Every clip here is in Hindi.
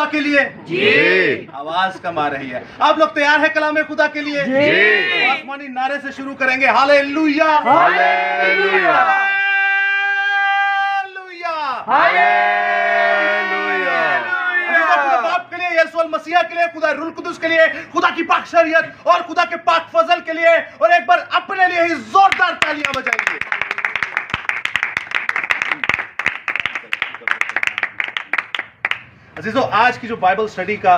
खुदा के लिए? जी। आवाज कम आ रही है। आप लोग तैयार है कलाम खुदा के लिए? जी। तो आसमानी नारे से शुरू करेंगे, हालेलुया हालेलुया हालेलुया। खुदा बाप के लिए, यीशु मसीह के लिए, खुदा रूह कुदुस के लिए, खुदा की पाक शरीयत और खुदा के पाक फजल के लिए, और एक बार अपने लिए ही जोरदार तालियां बजाइए। अजीजों, आज की जो बाइबल स्टडी का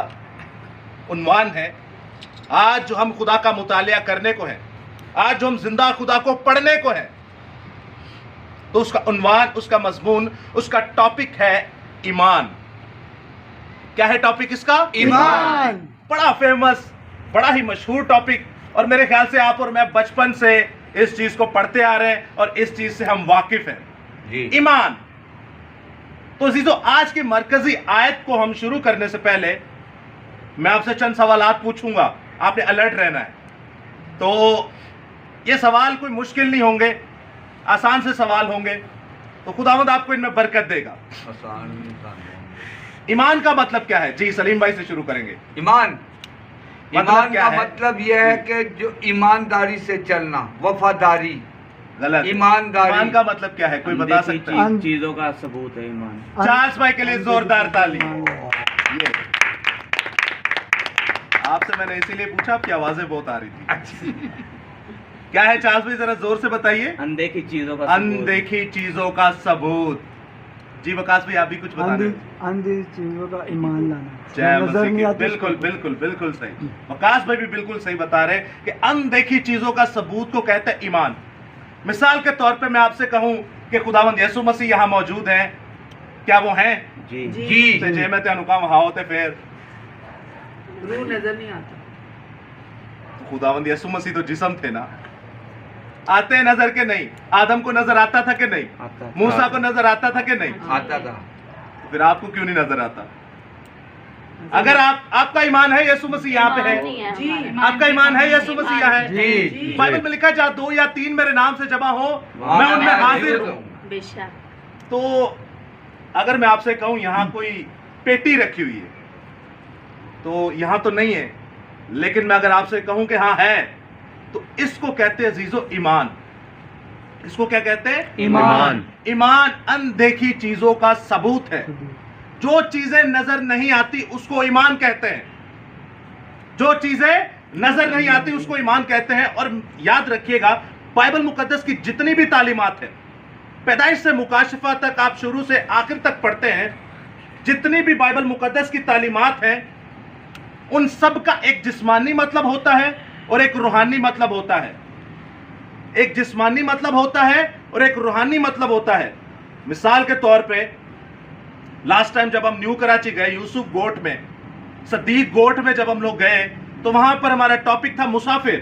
उन्वान है, आज जो हम खुदा का मुतालिया करने को है, आज जो हम जिंदा खुदा को पढ़ने को है, तो उसका उन्वान, उसका मजमून, उसका टॉपिक है ईमान। क्या है टॉपिक इसका? ईमान। बड़ा फेमस, बड़ा ही मशहूर टॉपिक, और मेरे ख्याल से आप और मैं बचपन से इस चीज को पढ़ते आ रहे हैं और इस चीज से हम वाकिफ हैं। ईमान। तो अजीजों, आज की मरकजी आयत को हम शुरू करने से पहले मैं आपसे चंद सवालात पूछूंगा, आपने अलर्ट रहना है। तो ये सवाल कोई मुश्किल नहीं होंगे, आसान से सवाल होंगे, तो खुदावंद आपको इनमें बरकत देगा। ईमान का मतलब क्या है? जी सलीम भाई से शुरू करेंगे। ईमान मतलब क्या का है? मतलब यह है कि जो ईमानदारी से चलना, वफादारी। गलत। ईमानदारी। ईमान का मतलब क्या है? कोई बता सकता है? चीजों का सबूत है ईमान। चार्ल्स भाई के लिए जोरदार ताली। ये आपसे मैंने इसीलिए पूछा, आपकी आवाजें बहुत आ रही थी। क्या है चार्ल्स भाई, जरा जोर से बताइए। अनदेखी चीजों का अनदेखी चीजों का सबूत। जी वकास भाई, आप भी कुछ बता रहे हैं? अनदेखी चीजों का ईमान लाना। जय नजर नहीं मसीह। आती बिल्कुल बिल्कुल बिल्कुल सही। वकास भाई भी बिल्कुल सही बता रहे हैं कि अनदेखी चीजों का सबूत को कहते हैं ईमान। मिसाल के तौर पे मैं आपसे कहूं कि खुदावंद यीशु मसीह यहाँ मौजूद हैं, क्या वो हैं? जी जी। ते जे मैं ते अनुकाम हाँ होते फिर रूह नजर नहीं आता। तो खुदावंद यीशु मसीह तो जिस्म थे ना, आते हैं नजर के नहीं? आदम को नजर आता था कि नहीं? आता था। मूसा को नजर आता था कि नहीं? आता था। तो फिर आपको क्यों नहीं नजर आता? अगर आपका ईमान है यीशु मसीह यहाँ पे है, जी। आपका ईमान है यीशु मसीह यहाँ है, जी। बाइबल में लिखा है जहाँ 2 या 3 मेरे नाम से जमा हो मैं उनमें हाजिर हूँ। बेशक। तो अगर मैं आपसे कहूँ यहाँ कोई पेटी रखी हुई है, तो यहाँ तो नहीं है, लेकिन मैं अगर आपसे कहूँ कि हाँ है, तो इसको कहते हैं अजीजों ईमान। इसको क्या कहते हैं? ईमान। ईमान अनदेखी चीजों का सबूत है। जो चीजें नजर नहीं आती उसको ईमान कहते हैं। जो चीजें नजर नहीं आती उसको ईमान कहते हैं। और याद रखिएगा, बाइबल मुकद्दस की जितनी भी तालीमात है, पैदाइश से मुकाशफा तक आप शुरू से आखिर तक पढ़ते हैं, जितनी भी बाइबल मुकद्दस की तालीमात हैं, उन सब का एक जिस्मानी मतलब होता है और एक रूहानी मतलब होता है। एक जिस्मानी मतलब होता है और एक रूहानी मतलब होता है। मिसाल के तौर पे लास्ट टाइम जब हम न्यू कराची गए, यूसुफ गोट में, सदीक गोट में जब हम लोग गए, तो वहां पर हमारा टॉपिक था मुसाफिर।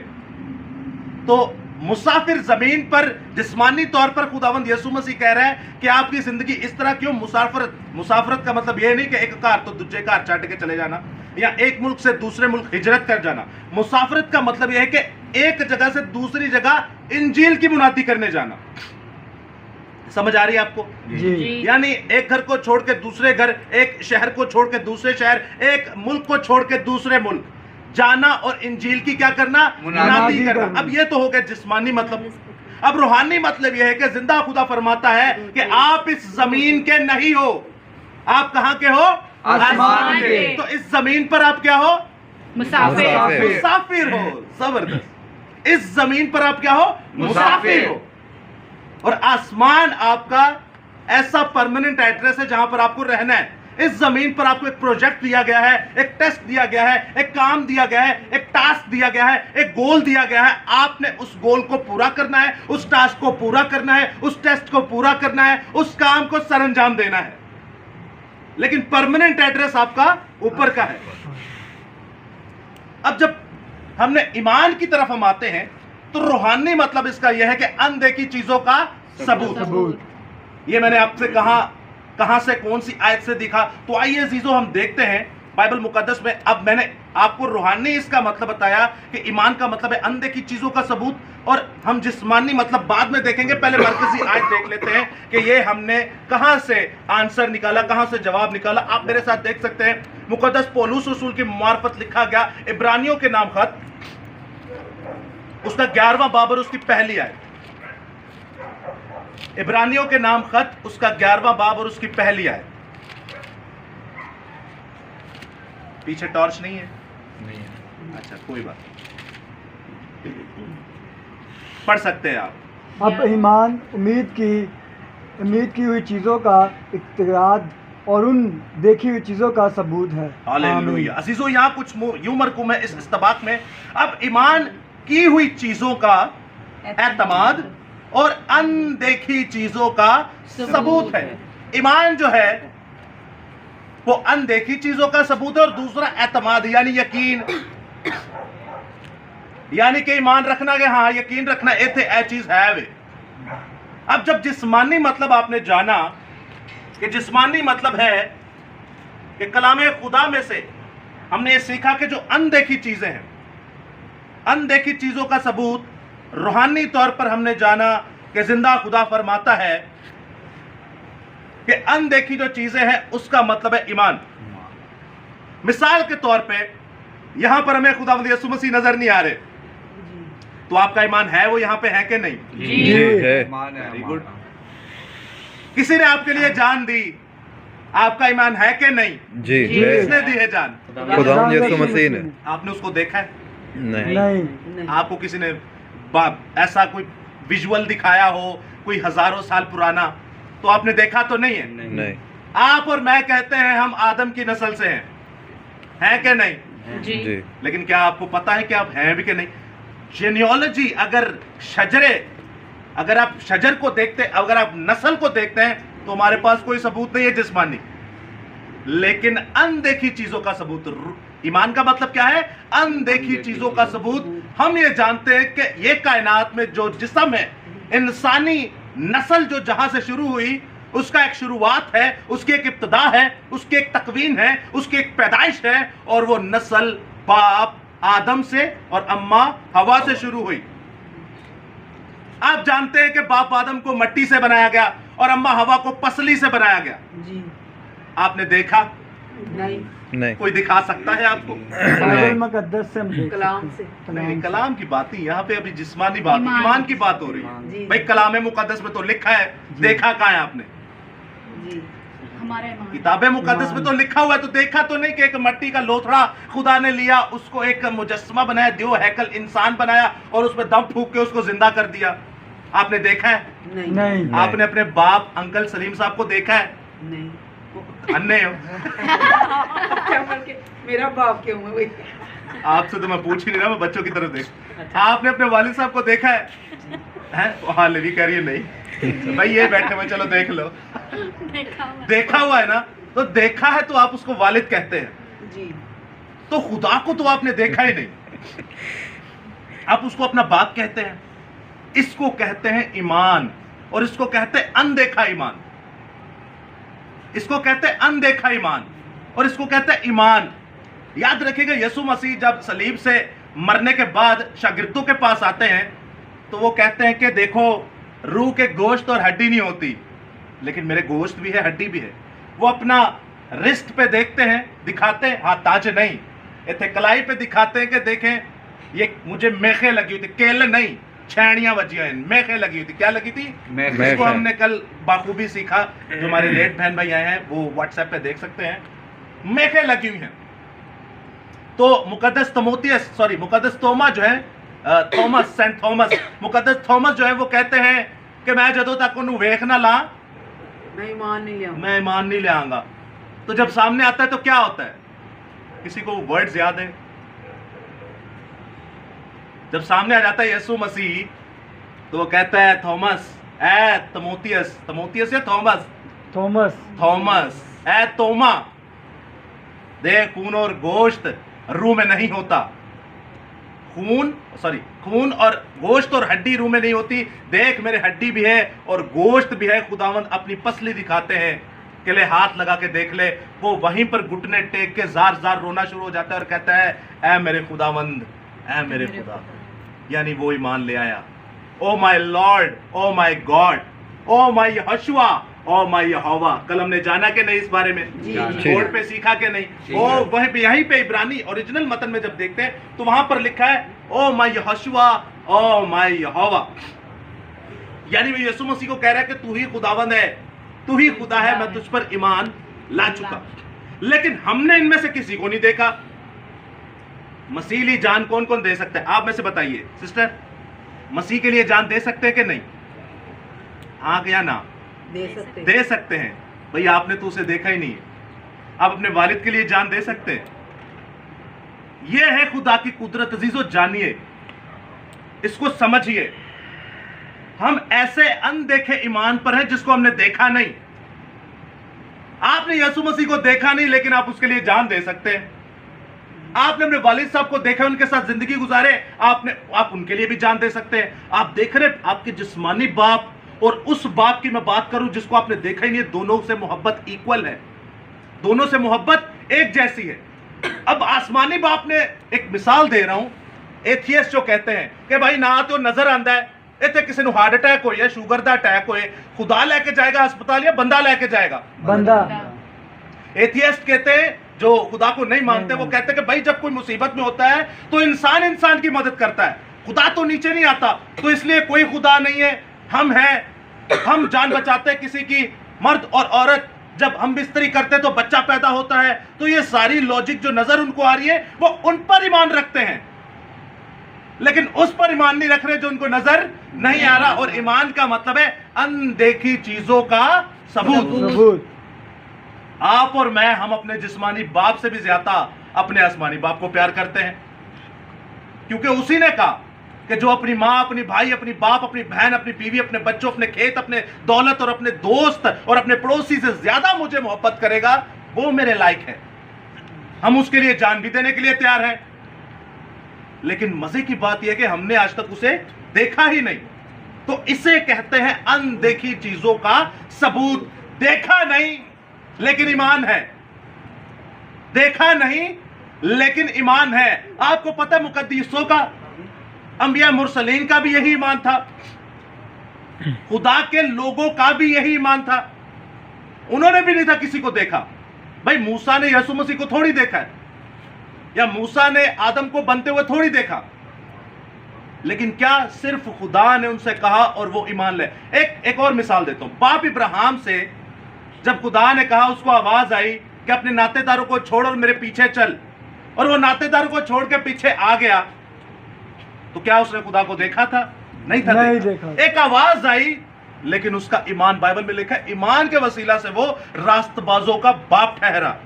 तो मुसाफिर जमीन पर जिस्मानी तौर पर खुदावंद यीशु मसीह कह रहा है कि आपकी जिंदगी इस तरह क्यों? मुसाफरत का मतलब यह नहीं कि एक कार तो दूसरे कार चढ़ के चले जाना, या एक मुल्क से दूसरे मुल्क हिजरत कर जाना। मुसाफरत का मतलब यह है कि एक जगह से दूसरी जगह इंजील की मुनादी करने जाना। समझ आ रही है आपको? जी। यानी एक घर को छोड़ के दूसरे घर, एक शहर को छोड़ के दूसरे शहर, एक मुल्क को छोड़ के दूसरे मुल्क जाना और इंजील की क्या करना? मुनादी करना। अब ये तो हो गया जिस्मानी मतलब। अब रूहानी मतलब यह है कि जिंदा खुदा फरमाता है कि आप इस जमीन के नहीं हो, आप कहां के हो? आसमान के। तो इस जमीन पर आप क्या हो? मुसाफिर। मुसाफिर हो। जबरदस्त। इस जमीन पर आप क्या हो? मुसाफिर हो। और आसमान आपका ऐसा परमानेंट एड्रेस है जहां पर आपको रहना है। इस जमीन पर आपको एक प्रोजेक्ट दिया गया है, एक टेस्ट दिया गया है, एक काम दिया गया है, एक टास्क दिया गया है, एक गोल दिया गया है। आपने उस गोल को पूरा करना है, उस टास्क को पूरा करना है, उस टेस्ट को पूरा करना है, उस काम को सरंजाम देना है। लेकिन परमानेंट एड्रेस आपका ऊपर का है। अब जब हमने ईमान की तरफ हम आते हैं, तो रूहानी मतलब इसका यह है कि अनदेखी चीजों का सबूत। ये मैंने आपसे कहा, कहां से, कौन सी आयत से दिखा? तो आइए अजीजों हम देखते हैं बाइबल मुकद्दस में। अब मैंने आपको रूहानी इसका मतलब बताया कि ईमान का मतलब है अनदेखी चीजों का सबूत, और हम जिस्मानी मतलब बाद में देखेंगे। पहले मरकजी आयत देख लेते हैं कि ये हमने कहां से आंसर निकाला, कहां से जवाब निकाला। आप मेरे साथ देख सकते हैं, मुकद्दस पौलुस रसूल की मार्फत लिखा गया इब्रानियों के नाम खत, उसका 11वां बाब और उसकी पहली आयत। इब्रानियों के नाम खत, उसका 11वां बाब और उसकी पहली आयत। पीछे टॉर्च नहीं है? नहीं है। अच्छा, कोई बात नहीं, पढ़ सकते हैं आप। अब ईमान उम्मीद की हुई चीज़ों का इक़्तिराद और उन देखी हुई चीज़ों का सबूत है। हालेलुया। अजीजों, यहाँ कुछ यूं मरकूम है इस इस्तबाक में। अब ईमान की हुई चीजों का एतमाद और अनदेखी चीजों का सबूत है। ईमान जो है वो अनदेखी चीजों का सबूत है, और दूसरा एतमाद यानी यकीन, यानी कि ईमान रखना कि हाँ यकीन रखना एथे ए चीज है वे। अब जब जिस्मानी मतलब आपने जाना कि जिस्मानी मतलब है कि कलामे खुदा में से हमने ये सीखा कि जो अनदेखी चीजें हैं, अनदेखी चीजों का सबूत रूहानी तौर पर हमने जाना कि जिंदा खुदा फरमाता है कि अनदेखी जो चीजें हैं उसका मतलब है ईमान। मिसाल के तौर पे यहां पर हमें खुदावंद यीशु मसीह नजर नहीं आ रहे, तो आपका ईमान है वो यहां पे है कि नहीं? जी है। ईमान है वेरी हमारा। गुड। किसी ने आपके लिए जान दी, आपका ईमान है कि नहीं? जी है। किसने दी है जान? खुदा यीशु मसीह ने। आपने उसको देखा है? नहीं। नहीं। आपको किसी ने ऐसा कोई विजुअल दिखाया हो, कोई हजारों साल पुराना, तो आपने देखा तो नहीं है? नहीं। आप और मैं कहते हैं हम आदम की नस्ल से हैं कि नहीं? जी जी। लेकिन क्या आपको पता है कि आप हैं भी कि नहीं? जेनियोलॉजी, अगर आप शजर को देखते, अगर आप नस्ल को देखते हैं, तो हमारे पास कोई सबूत नहीं है जिस्मानी। लेकिन अनदेखी चीजों का सबूत, ईमान का मतलब क्या है? अनदेखी चीजों का सबूत। हम ये जानते हैं कि ये कायनात में जो जिस्म है, इंसानी नस्ल जो जहां से शुरू हुई, उसका एक शुरुआत है, उसकी एक इब्तिदा है, उसकी एक तकवीन है, उसकी एक पैदाइश है, और वो नस्ल बाप आदम से और अम्मा हवा से शुरू हुई। आप जानते हैं कि बाप आदम को मिट्टी से बनाया गया और अम्मा हवा को पसली से बनाया गया। जी। आपने देखा? नहीं। नहीं। कोई दिखा सकता है आपको? बाइबल मुकद्दस से हम देख कलाम सकते से। हैं। नहीं, कलाम की बात नहीं, यहाँ पे अभी जिस्मानी बात, ईमान। ईमान की बात हो रही है। जी। भाई कलाम मुकद्दस में तो लिखा है, देखा कहाँ है आपने? जी। हमारे ईमान। किताबे मुकद्दस में तो लिखा हुआ है, तो देखा तो नहीं कि एक मिट्टी का लोथड़ा खुदा ने लिया, उसको एक मुजस्समा बनाया, देव हैकल इंसान बनाया, और उसमें दम फूंक के उसको जिंदा कर दिया। आपने देखा है? नहीं। नहीं। आपने अपने बाप अंकल सलीम साहब को देखा है? नहीं। अन्य हो। क्या करके मेरा बाप क्यों है वही? आपसे तो मैं पूछ ही नहीं रहा, मैं बच्चों की तरफ देख। आपने अपने वालिद साहब को देखा है? हैं? हाँ, लेवी कह रही है नहीं। भाई ये बैठे हुए, चलो देख लो। देखा हुआ है ना, तो देखा है तो आप उसको वालिद कहते हैं। जी। तो खुदा को तो आपने देखा ही नहीं, आप उसको अपना बाप कहते हैं। इसको कहते हैं ईमान, और इसको कहते हैं अनदेखा ईमान। इसको कहते हैं अनदेखा ईमान, और इसको कहते हैं ईमान। याद रखिएगा, यीशु मसीह जब सलीब से मरने के बाद शागिर्दों के पास आते हैं, तो वो कहते हैं कि देखो, रूह के गोश्त और हड्डी नहीं होती, लेकिन मेरे गोश्त भी है, हड्डी भी है। वो अपना रिस्ट पे देखते हैं, दिखाते हैं, हाँ ताज नहीं, इतने कलाई पे दिखाते हैं कि देखें ये मुझे मेखे लगी हुई थी, केले नहीं, छेड़ियां बजियां, मेखे लगी हुई थी। क्या लगी थी? मेखे। इसको हमने कल बाखूबी सीखा। जो हमारे लेट बहन भाई आए हैं वो व्हाट्सएप पे देख सकते हैं, मेखे लगी हुई हैं। तो मुकद्दस थोमा जो है, थॉमस, सेंट थॉमस, मुकद्दस थॉमस जो है, वो कहते हैं कि मैं जदों तक उन्हें वेख ना ला, मैं ईमान नहीं लिया। मैं ईमान नहीं ले आऊंगा। तो जब सामने आता है तो क्या होता है? किसी को वर्ड्स याद है? जब सामने आ जाता है यीशु मसीह, तो वो कहता है थॉमस, ए तमोथियस, तमोथियस या थॉमस? थॉमस। थॉमस, ए तोमा, देख खून और गोश्त रूह में नहीं होता, खून और गोश्त और हड्डी रूह में नहीं होती, देख मेरे हड्डी भी है और गोश्त भी है, खुदावंद अपनी पसली दिखाते हैं। के लिए हाथ लगा के देख ले, वो वहीं पर घुटने टेक के जार जार रोना शुरू हो जाता है और कहता है, ऐ मेरे खुदावंद, ऐ मेरे खुदा। यानी वो ईमान ले आया। Oh my lord, oh my God, oh my Yehoshua, oh my Jehovah. कल हमने जाना कि नहीं इस बारे में, बोर्ड पे सीखा कि नहीं। ओ वहीं पे, यहीं पे इब्रानी ओरिजिनल मतन में जब देखते हैं तो वहां पर लिखा है oh my Yehoshua, oh my Jehovah. यानी वो यीशु मसीह को कह रहा है कि तू ही खुदावंद है, तू ही खुदा है, मैं तुझ पर ईमान ला चुका। लेकिन हमने इनमें से किसी को नहीं देखा। मसीह लिए जान कौन कौन दे सकता है? आप में से बताइए सिस्टर, मसीह के लिए जान दे सकते हैं कि नहीं? हाँ या ना? दे सकते हैं। भाई आपने तो उसे देखा ही नहीं है। आप अपने वालिद के लिए जान दे सकते हैं। यह है खुदा की कुदरत। अजीजों जानिए, इसको समझिए। हम ऐसे अनदेखे ईमान पर हैं जिसको हमने देखा नहीं। आपने यीशु मसीह को देखा नहीं, लेकिन आप उसके लिए जान दे सकते हैं। आपने अपने वालिद साहब को देखा, उनके साथ जिंदगी गुजारे, आप उनके लिए भी जान दे सकते हैं। आप देख रहे आपके जिस्मानी बाप और उस बाप की मैं बात करूं जिसको आपने देखा ही नहीं, दोनों से मोहब्बत इक्वल है, दोनों से मोहब्बत एक जैसी है। अब आसमानी बाप ने एक मिसाल दे रहा हूं। एथियस्ट जो कहते हैं कि भाई ना तो नजर आंदा है, इतने किसी को हार्ट अटैक हो या शुगर का अटैक हो, खुदा लेके जाएगा अस्पताल या बंदा लेके जाएगा? बंदा। एथियस्ट कहते हैं, जो खुदा को नहीं मानते, वो कहते हैं कि भाई जब कोई मुसीबत में होता है तो इंसान इंसान की मदद करता है, खुदा तो नीचे नहीं आता, तो इसलिए कोई खुदा नहीं है, हम हैं, हम जान बचाते हैं किसी की। मर्द और औरत जब हम बिस्तरी करते तो बच्चा पैदा होता है। तो ये सारी लॉजिक जो नजर उनको आ रही है वो उन पर ईमान रखते हैं, लेकिन उस पर ईमान नहीं रख रहे जो उनको नजर नहीं आ रहा। और ईमान का मतलब है अनदेखी चीजों का सबूत। आप और मैं, हम अपने जिस्मानी बाप से भी ज्यादा अपने आसमानी बाप को प्यार करते हैं, क्योंकि उसी ने कहा कि जो अपनी माँ, अपनी भाई, अपनी बाप, अपनी बहन, अपनी बीवी, अपने बच्चों, अपने खेत, अपने दौलत और अपने दोस्त और अपने पड़ोसी से ज्यादा मुझे मोहब्बत करेगा, वो मेरे लायक है। हम उसके लिए जान भी देने के लिए तैयार हैं। लेकिन मजे की बात यह कि हमने आज तक उसे देखा ही नहीं। तो इसे कहते हैं अनदेखी चीजों का सबूत। देखा नहीं लेकिन ईमान है, देखा नहीं लेकिन ईमान है। आपको पता है मुकद्दिसों का, अंबिया मुरसलीन का भी यही ईमान था, खुदा के लोगों का भी यही ईमान था। उन्होंने भी नहीं था किसी को देखा। भाई मूसा ने यीशु मसीह को थोड़ी देखा है, या मूसा ने आदम को बनते हुए थोड़ी देखा, लेकिन क्या सिर्फ खुदा ने उनसे कहा और वो ईमान ले। एक और मिसाल देता हूं। बाप इब्राहिम से जब खुदा ने कहा, उसको आवाज आई कि अपने नातेदारों को छोड़ और मेरे पीछे चल, और वो नातेदारों को छोड़ के पीछे आ गया, तो क्या उसने खुदा को देखा था? नहीं था, नहीं देखा। एक आवाज आई, लेकिन उसका ईमान, बाइबल में लिखा है, ईमान के वसीला से वो रास्तबाजों का बाप ठहरा।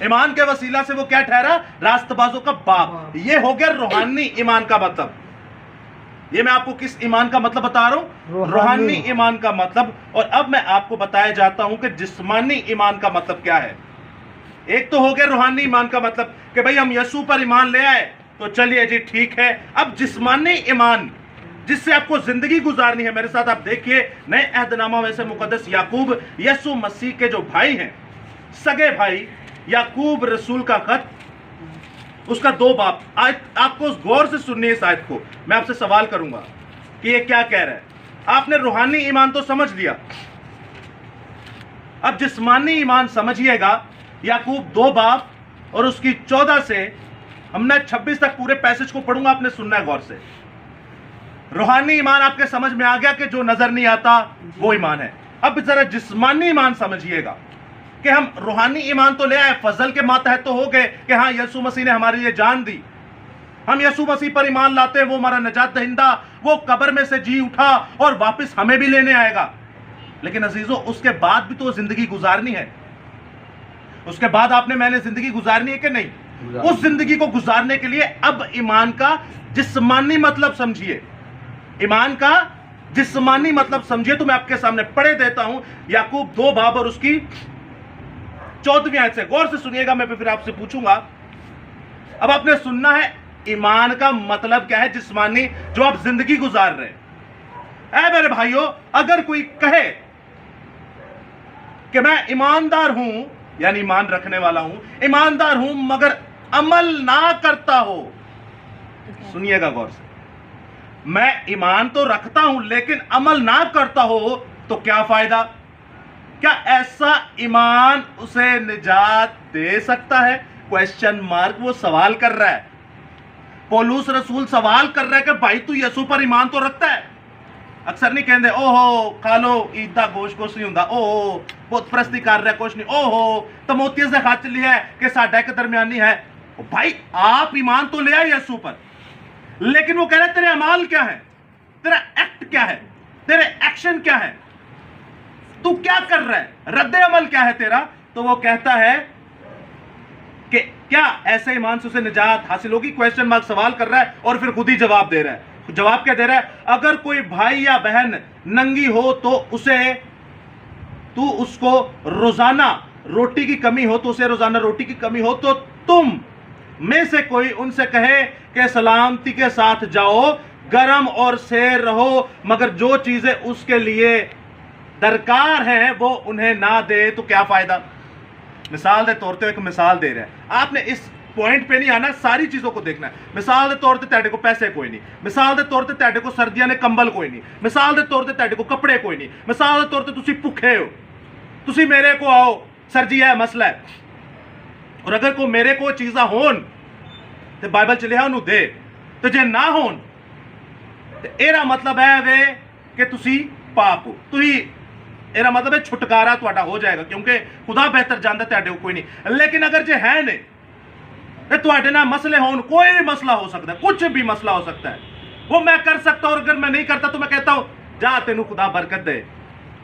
ईमान के वसीला से वो क्या ठहरा? रास्तबाजों का बाप। ये हो गया रूहानी ईमान का मतलब। ये मैं आपको किस ईमान का मतलब बता रहा हूं? रूहानी ईमान का मतलब। और अब मैं आपको बताया जाता हूं कि जिस्मानी ईमान का मतलब क्या है। एक तो हो गया रूहानी ईमान का मतलब कि भाई हम यीशु पर ईमान ले आए, तो चलिए जी ठीक है। अब जिस्मानी ईमान जिससे आपको जिंदगी गुजारनी है, मेरे साथ आप देखिए नए अहदनामा में से मुकद्दस याकूब, यीशु मसीह के जो भाई हैं, सगे भाई, याकूब रसूल का खत, उसका 2 बाब। आपको गौर से सुननी है इस आयत को। मैं आपसे सवाल करूंगा कि ये क्या कह रहा है। आपने रूहानी ईमान तो समझ लिया, अब जिस्मानी ईमान समझिएगा। याकूब 2 बाब और उसकी 14 से हमने 26 तक पूरे पैसेज को पढ़ूंगा, आपने सुनना है गौर से। रूहानी ईमान आपके समझ में आ गया कि जो नजर नहीं आता वो ईमान है। अब जरा जिस्मानी ईमान समझिएगा कि हम रूहानी ईमान तो ले आए, फजल के मातहत तो हो गए कि हाँ यीशु मसीह ने हमारे लिए जान दी, हम यीशु मसीह पर ईमान लाते हैं, वो हमारा नजात दहिंदा, वो कब्र में से जी उठा और वापस हमें भी लेने आएगा। लेकिन अजीजों, उसके बाद भी तो जिंदगी गुजारनी है। उसके बाद आपने मैंने जिंदगी गुजारनी है कि नहीं? उस जिंदगी को गुजारने के लिए अब ईमान का जिस्मानी मतलब समझिए। ईमान का जिस्मानी मतलब समझिए। तो मैं आपके सामने पढ़े देता हूं याकूब 2 बाब और उसकी 14वीं आयत से। गौर से सुनिएगा, मैं फिर आपसे पूछूंगा। अब आपने सुनना है ईमान का मतलब क्या है जिस्मानी, जो आप जिंदगी गुजार रहे हैं। ऐ मेरे भाइयों, अगर कोई कहे कि मैं ईमानदार हूं, यानी ईमान रखने वाला हूं, ईमानदार हूं मगर अमल ना करता हो। सुनिएगा गौर से, मैं ईमान तो रखता हूं लेकिन अमल ना करता हो तो क्या फायदा? क्या ऐसा ईमान उसे निजात दे सकता है? क्वेश्चन मार्क, वो सवाल कर रहा है। पौलुस रसूल सवाल कर रहा है कि भाई तू यसू पर ईमान तो रखता है? अक्सर नहीं कहते ओहो खा लो ईद दा गोश्त कुछ नहीं हुंदा, ओहो बुत परस्ती कर रहा है कुछ नहीं, ओहो तमोथियस ने खत लिया है कि साडा एक दरमियानी है। ओ भाई आप ईमान तो ले आए यसू पर, लेकिन वो कह रहा है तेरे अमाल क्या है, तेरा एक्ट क्या है, तेरे एक्शन क्या है, तू क्या कर रहा है, रद्द अमल क्या है तेरा? तो वो कहता है कि क्या ऐसे ईमान से उसे निजात हासिल होगी? क्वेश्चन मार्क सवाल कर रहा है और फिर खुद ही जवाब दे रहा है। जवाब क्या दे रहा है? अगर कोई भाई या बहन नंगी हो तो तू उसको रोजाना रोटी की कमी हो तो उसे रोजाना रोटी की कमी हो तो तुम में से कोई उनसे कहे कि सलामती के साथ जाओ, गरम और सेर रहो, मगर जो चीजें उसके लिए दरकार है वो उन्हें ना दे तो क्या फायदा? मिसाल के तौर पर एक मिसाल दे रहा है। आपने इस पॉइंट पे नहीं आना, सारी चीजों को देखना है। मिसाल के तौर पर तेरे को पैसे कोई नहीं, मिसाल के तौर पर तेरे को सर्दियां ने कंबल कोई नहीं, मिसाल के तौर पर तेरे को कपड़े कोई नहीं, मिसाल के तौर पर तुसी भुखे हो, तुसी मेरे को आओ सर जी है मसला है, और अगर को मेरे को चीज़ा होन तो बाइबल च लिखा उन्होंने दे, तो जे ना होन तो एरा मतलब है वे कि तुसी पाक हो, तुही एरा मतलब है छुटकारा तुहाडा हो जाएगा, क्योंकि खुदा बेहतर जानता तुहाडे को कोई नहीं। लेकिन अगर जे है ने तो तुहाडे ना मसले होन, कोई भी मसला हो सकता है, कुछ भी मसला हो सकता है, वो मैं कर सकता हूं, और अगर मैं नहीं करता तो मैं कहता हूं जा तेनू खुदा बरकत दे,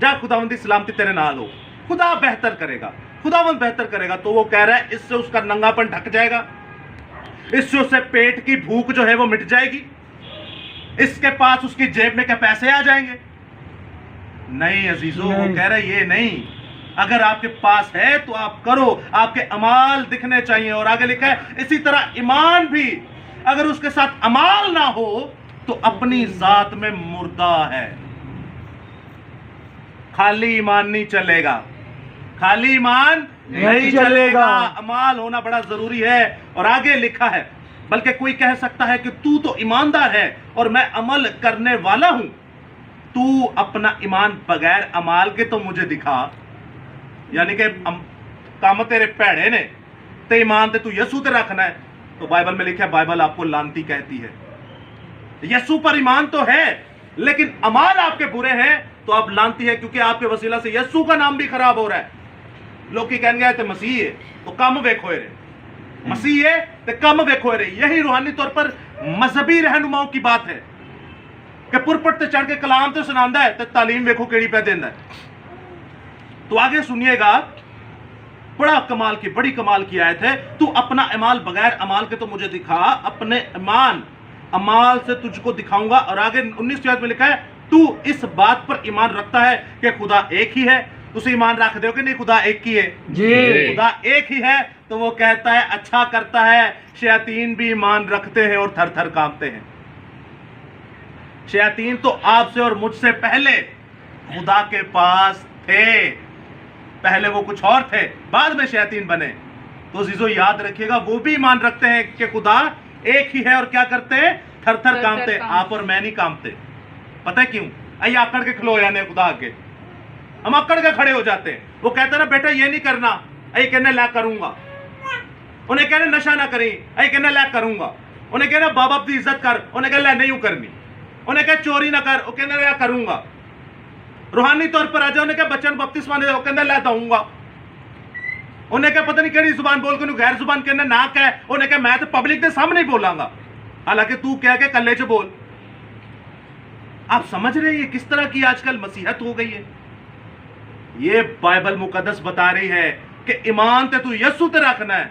जा खुदावंद दी सलामती तेरे नाल हो, खुदा बेहतर करेगा, खुदावंद बेहतर करेगा। तो वो कह रहा है इससे उसका नंगापन ढक जाएगा, इससे उससे पेट की भूख जो है वो मिट जाएगी, इसके पास उसकी जेब में क्या पैसे आ जाएंगे? नहीं अजीजों, वो कह रहा है ये नहीं, अगर आपके पास है तो आप करो, आपके अमाल दिखने चाहिए। और आगे लिखा है इसी तरह ईमान भी अगर उसके साथ अमाल ना हो तो अपनी जात में मुर्दा है। खाली ईमान नहीं चलेगा, खाली ईमान नहीं चलेगा, अमाल होना बड़ा जरूरी है। और आगे लिखा है बल्कि कोई कह सकता है कि तू तो ईमानदार है और मैं अमल करने वाला हूं, तू अपना ईमान बगैर अमाल के तो मुझे दिखा, यानी कि काम तेरे भैड़े ने ते ईमान ते तू यसू ते रखना है। तो बाइबल में लिखा है, बाइबल आपको लानती कहती है। यसू पर ईमान तो है लेकिन अमाल आपके बुरे हैं तो आप लानती है, क्योंकि आपके वसीला से यसू का नाम भी खराब हो रहा है। लोग की कहेंगे तो मसीह है तो कम वेखो रे, मसीह है तो कम वेखो रे। यही रूहानी तौर पर मजहबी रहनुमाओं की बात है कि पुरपट ते चढ़ के कलाम तो सुनांदा है तो तालीम वेखो केड़ी पे देंदा है। तो आगे सुनिएगा, बड़ा कमाल की, बड़ी कमाल की आयत है, तू अपना अमाल बगैर अमाल के तो मुझे दिखा, अपने ईमान अमाल से तुझको दिखाऊंगा। और आगे 19 आयत में लिखा है तू इस बात पर ईमान रखता है कि खुदा एक ही है। तुझे ईमान रख दो कि नहीं खुदा एक ही है जी, खुदा एक ही है। तो वो कहता है अच्छा करता है, शैतान भी ईमान रखते हैं और थर थर कांपते हैं। शैतान तो आपसे और मुझसे पहले खुदा के पास थे, पहले वो कुछ और थे, बाद में शैतान बने। तो जीजो याद रखिएगा वो भी ईमान रखते हैं कि खुदा एक ही है और क्या करते हैं, थर थर कांपते। आप और मैं नहीं कांपते, पता है क्यों? आई आकड़ के खलो जाने खुदा आगे, हम आकड़ के खड़े हो जाते हैं। वो कहते ना बेटा ये नहीं करना, आई कहने ला करूंगा। उन्हें कहने नशा ना करें, आई कहने ला करूंगा। उन्हें कहना बाप बाप की इज्जत कर, उन्हें कहना नहीं करनी। उन्हें कह चोरी ना कर, वो कहने ला करूंगा। रूहानी तौर पर आ जाओ, उन्हें कहा बच्चन बपतिस्मा दे, वो कहने ला दूंगा। उन्हें कहा पता नहीं केड़ी जुबान बोल के गैर जुबान कहने ना कह, उन्हें कहा मैं तो पब्लिक के सामने ही बोलांगा, हालांकि तू कह के कल्ले च बोल। आप समझ रहे हैं ये किस तरह की आजकल मसीहत हो गई है? ये बाइबल मुकद्दस बता रही है कि ईमान ते तू यसू ते रखना है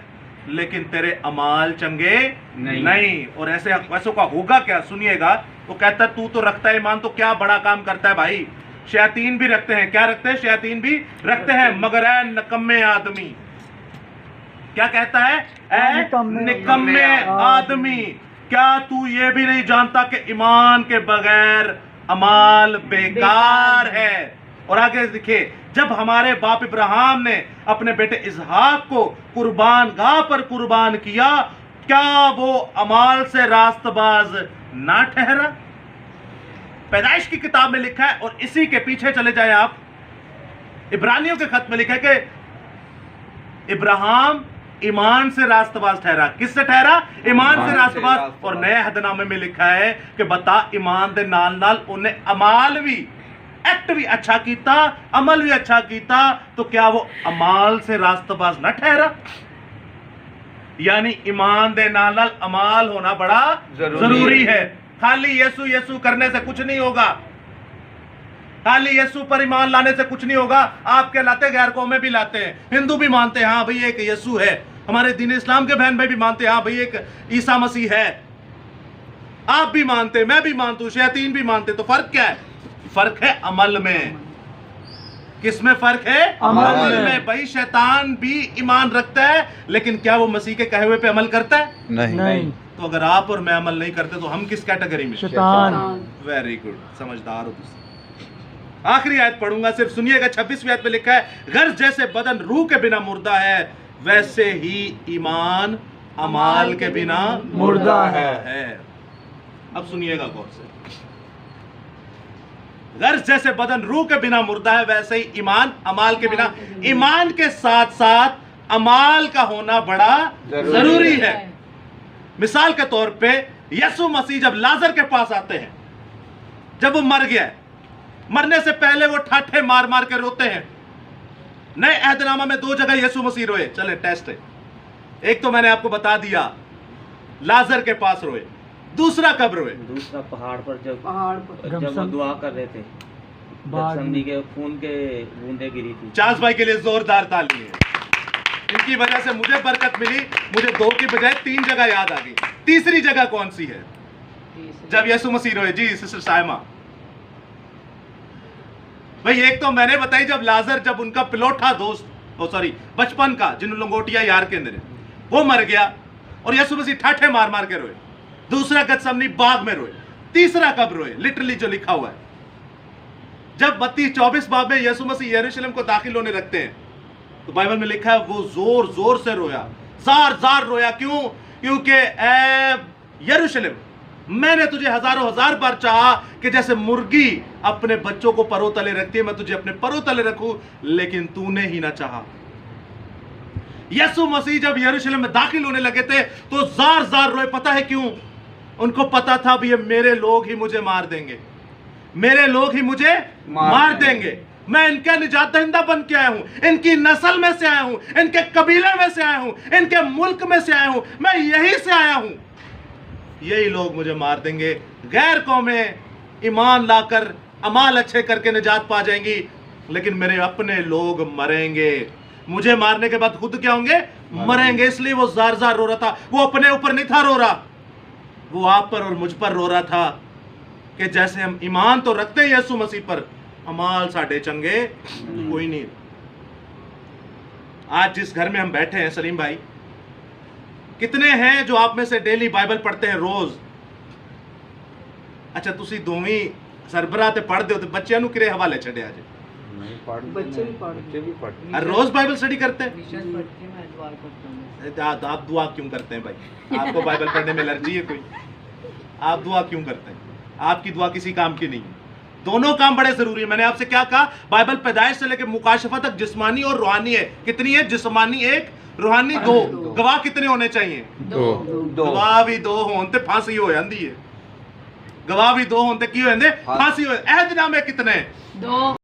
लेकिन तेरे अमाल चंगे नहीं। और ऐसे वैसों का होगा क्या? सुनिएगा, वो कहता है तू तो रखता है ईमान तो क्या बड़ा काम करता है भाई। शैतान भी रखते हैं, क्या रखते हैं? शैतान भी रखते हैं, मगर ऐ निकम्मे आदमी, क्या कहता है? ऐ निकम्मे आदमी, क्या तू ये भी नहीं जानता कि ईमान के बगैर अमाल बेकार है? और आगे देखिए, जब हमारे बाप इब्राहिम ने अपने बेटे इसहाक को कुर्बान गाह पर कुर्बान किया, क्या वो अमाल से रास्तबाज ना ठहरा? पैदाइश की किताब में लिखा है, और इसी के पीछे चले जाए आप, इब्रानियों के खत में लिखा है कि इब्राहिम ईमान से रास्तबाज ठहरा। किससे ठहरा? ईमान से रास्तबाज। और नए अहदनामे में लिखा है कि बता ईमान दे नाल नाल उन्हें अमाल भी, एक्ट भी अच्छा कीता, अमल भी अच्छा कीता, तो क्या वो अमाल से रास्तबाज ना ठहरा? यानी ईमान दे नाल नाल अमाल होना बड़ा जरूरी है। खाली यीशु यीशु करने से कुछ नहीं होगा, खाली यीशु पर ईमान लाने से कुछ नहीं होगा। आप क्या लाते, गैर कौमें भी लाते हैं, हिंदू भी मानते हैं हाँ भाई एक यीशु है, हमारे दीन इस्लाम के बहन भाई भी मानते हैं हाँ भाई एक ईसा मसीह है, आप भी मानते, मैं भी मानता हूं, शैतान भी मानते। तो फर्क क्या है? फर्क है अमल में। किसमें फर्क है? अमल में। भाई शैतान भी ईमान रखता है, लेकिन क्या वो मसीह के कहे हुए पे अमल करता है? नहीं। तो अगर आप और मैं अमल नहीं करते तो हम किस कैटेगरी में? शैतान। वेरी गुड, समझदार हो तुम। आखिरी आयत पढ़ूंगा, सिर्फ सुनिएगा। 26वीं आयत में लिखा है, गर्ज जैसे बदन रूह के बिना मुर्दा है, वैसे ही ईमान अमाल के बिना मुर्दा है। अब सुनिएगा गौर से। गर्ज जैसे बदन रूह के बिना मुर्दा है, वैसे ही ईमान अमाल के बिना। ईमान के साथ साथ अमाल का होना बड़ा जरूरी है। मिसाल के तौर पे यीशु मसीह जब लाजर के पास आते हैं, जब वो मर गया, मरने से पहले वो ठाठे मार मार के रोते हैं। नए अहदनामा में 2 जगह यीशु मसीह रोए। चले टेस्ट है, एक तो मैंने आपको बता दिया, लाजर के पास रोए। दूसरा कब रोए? दूसरा पहाड़ पर जब गमसम- वो दुआ कर रहे थे, गमसमनी के खून के बूंदे गिरी थी। चार्ल्स भाई के लिए जोरदार ताली है। इनकी वजह से मुझे बरकत मिली, मुझे 2 की बजाय 3 जगह याद आ गई। तीसरी जगह कौन सी है? जब यीशु मसीह रोए। जी सिस्टर साइमा भाई, एक तो मैंने बताई जब लाजर, जब उनका पिलोठा दोस्त, बचपन का, जिन लंगोटिया यार के अंदर वो मर गया और यीशु मसीह ठाठे मार मार के रोए। दूसरा गतसमनी बाग में रोए। तीसरा कब रोए? लिटरली जो लिखा हुआ है, जब मत्ती 24 बाब में यीशु मसीह यरूशलेम को दाखिल होने लगते हैं, तो बाइबल में लिखा है वो जोर जोर से रोया, जार जार रोया। क्यों? क्योंकि ए यरूशलेम, मैंने तुझे हजारों हजार बार चाहा कि जैसे मुर्गी अपने बच्चों को परों तले रखती है, मैं तुझे अपने परों तले रखूं, लेकिन तूने ही ना चाहा। यीशु मसीह जब यरूशलेम में दाखिल होने लगे थे तो जार जार रोए। पता है क्यों? उनको पता था भी ये मेरे लोग ही मुझे मार देंगे, मेरे लोग ही मुझे मार देंगे। मैं इनका निजात दहिंदा बन के आया हूं, इनकी नस्ल में से आया हूं, इनके कबीले में से आया हूं, इनके मुल्क में से आया हूं, मैं यहीं से आया हूं, यही लोग मुझे मार देंगे। गैर कौमें ईमान लाकर अमाल अच्छे करके निजात पा जाएंगी, लेकिन मेरे अपने लोग मरेंगे। मुझे मारने के बाद खुद क्या होंगे? मरेंगे। इसलिए वो जार जार रो रहा था। वो अपने ऊपर नहीं था रो रहा, वो आप पर और मुझ पर रो रहा था कि जैसे हम ईमान तो रखते हैं यीशु मसीह पर, अमाल साडे चंगे कोई नहीं। आज जिस घर में हम बैठे हैं सलीम भाई, कितने हैं जो आप में से डेली बाइबल पढ़ते हैं रोज? अच्छा, तुसी दोवी सरबराह ते पढ़दे हो, ते बच्चों ਨੂੰ किरे हवाले छड़िया जे? बच्चे भी पढ़ते हर रोज बाइबल स्टडी करते हैं। विशेष पढ़ते हैं, मैं दुआ करता हूँ। आप दुआ क्यों करते हैं भाई? आपको बाइबल पढ़ने में एलर्जी है कोई? आप दुआ क्यों करते हैं? आपकी दुआ किसी काम की नहीं है। दोनों काम बड़े जरूरी है। मैंने आपसे क्या कहा? बाइबल पैदाइश से लेकर मुकाशफा तक जिस्मानी और रूहानी है। कितनी है? जिस्मानी 1, रूहानी 2। गवाह कितने होने चाहिए? 2। गवाह भी 2 होने ते फांसी हो जाती है। गवाह भी 2 होने ते की हो जाते? फांसी हो। अहदनामे कितने? 2।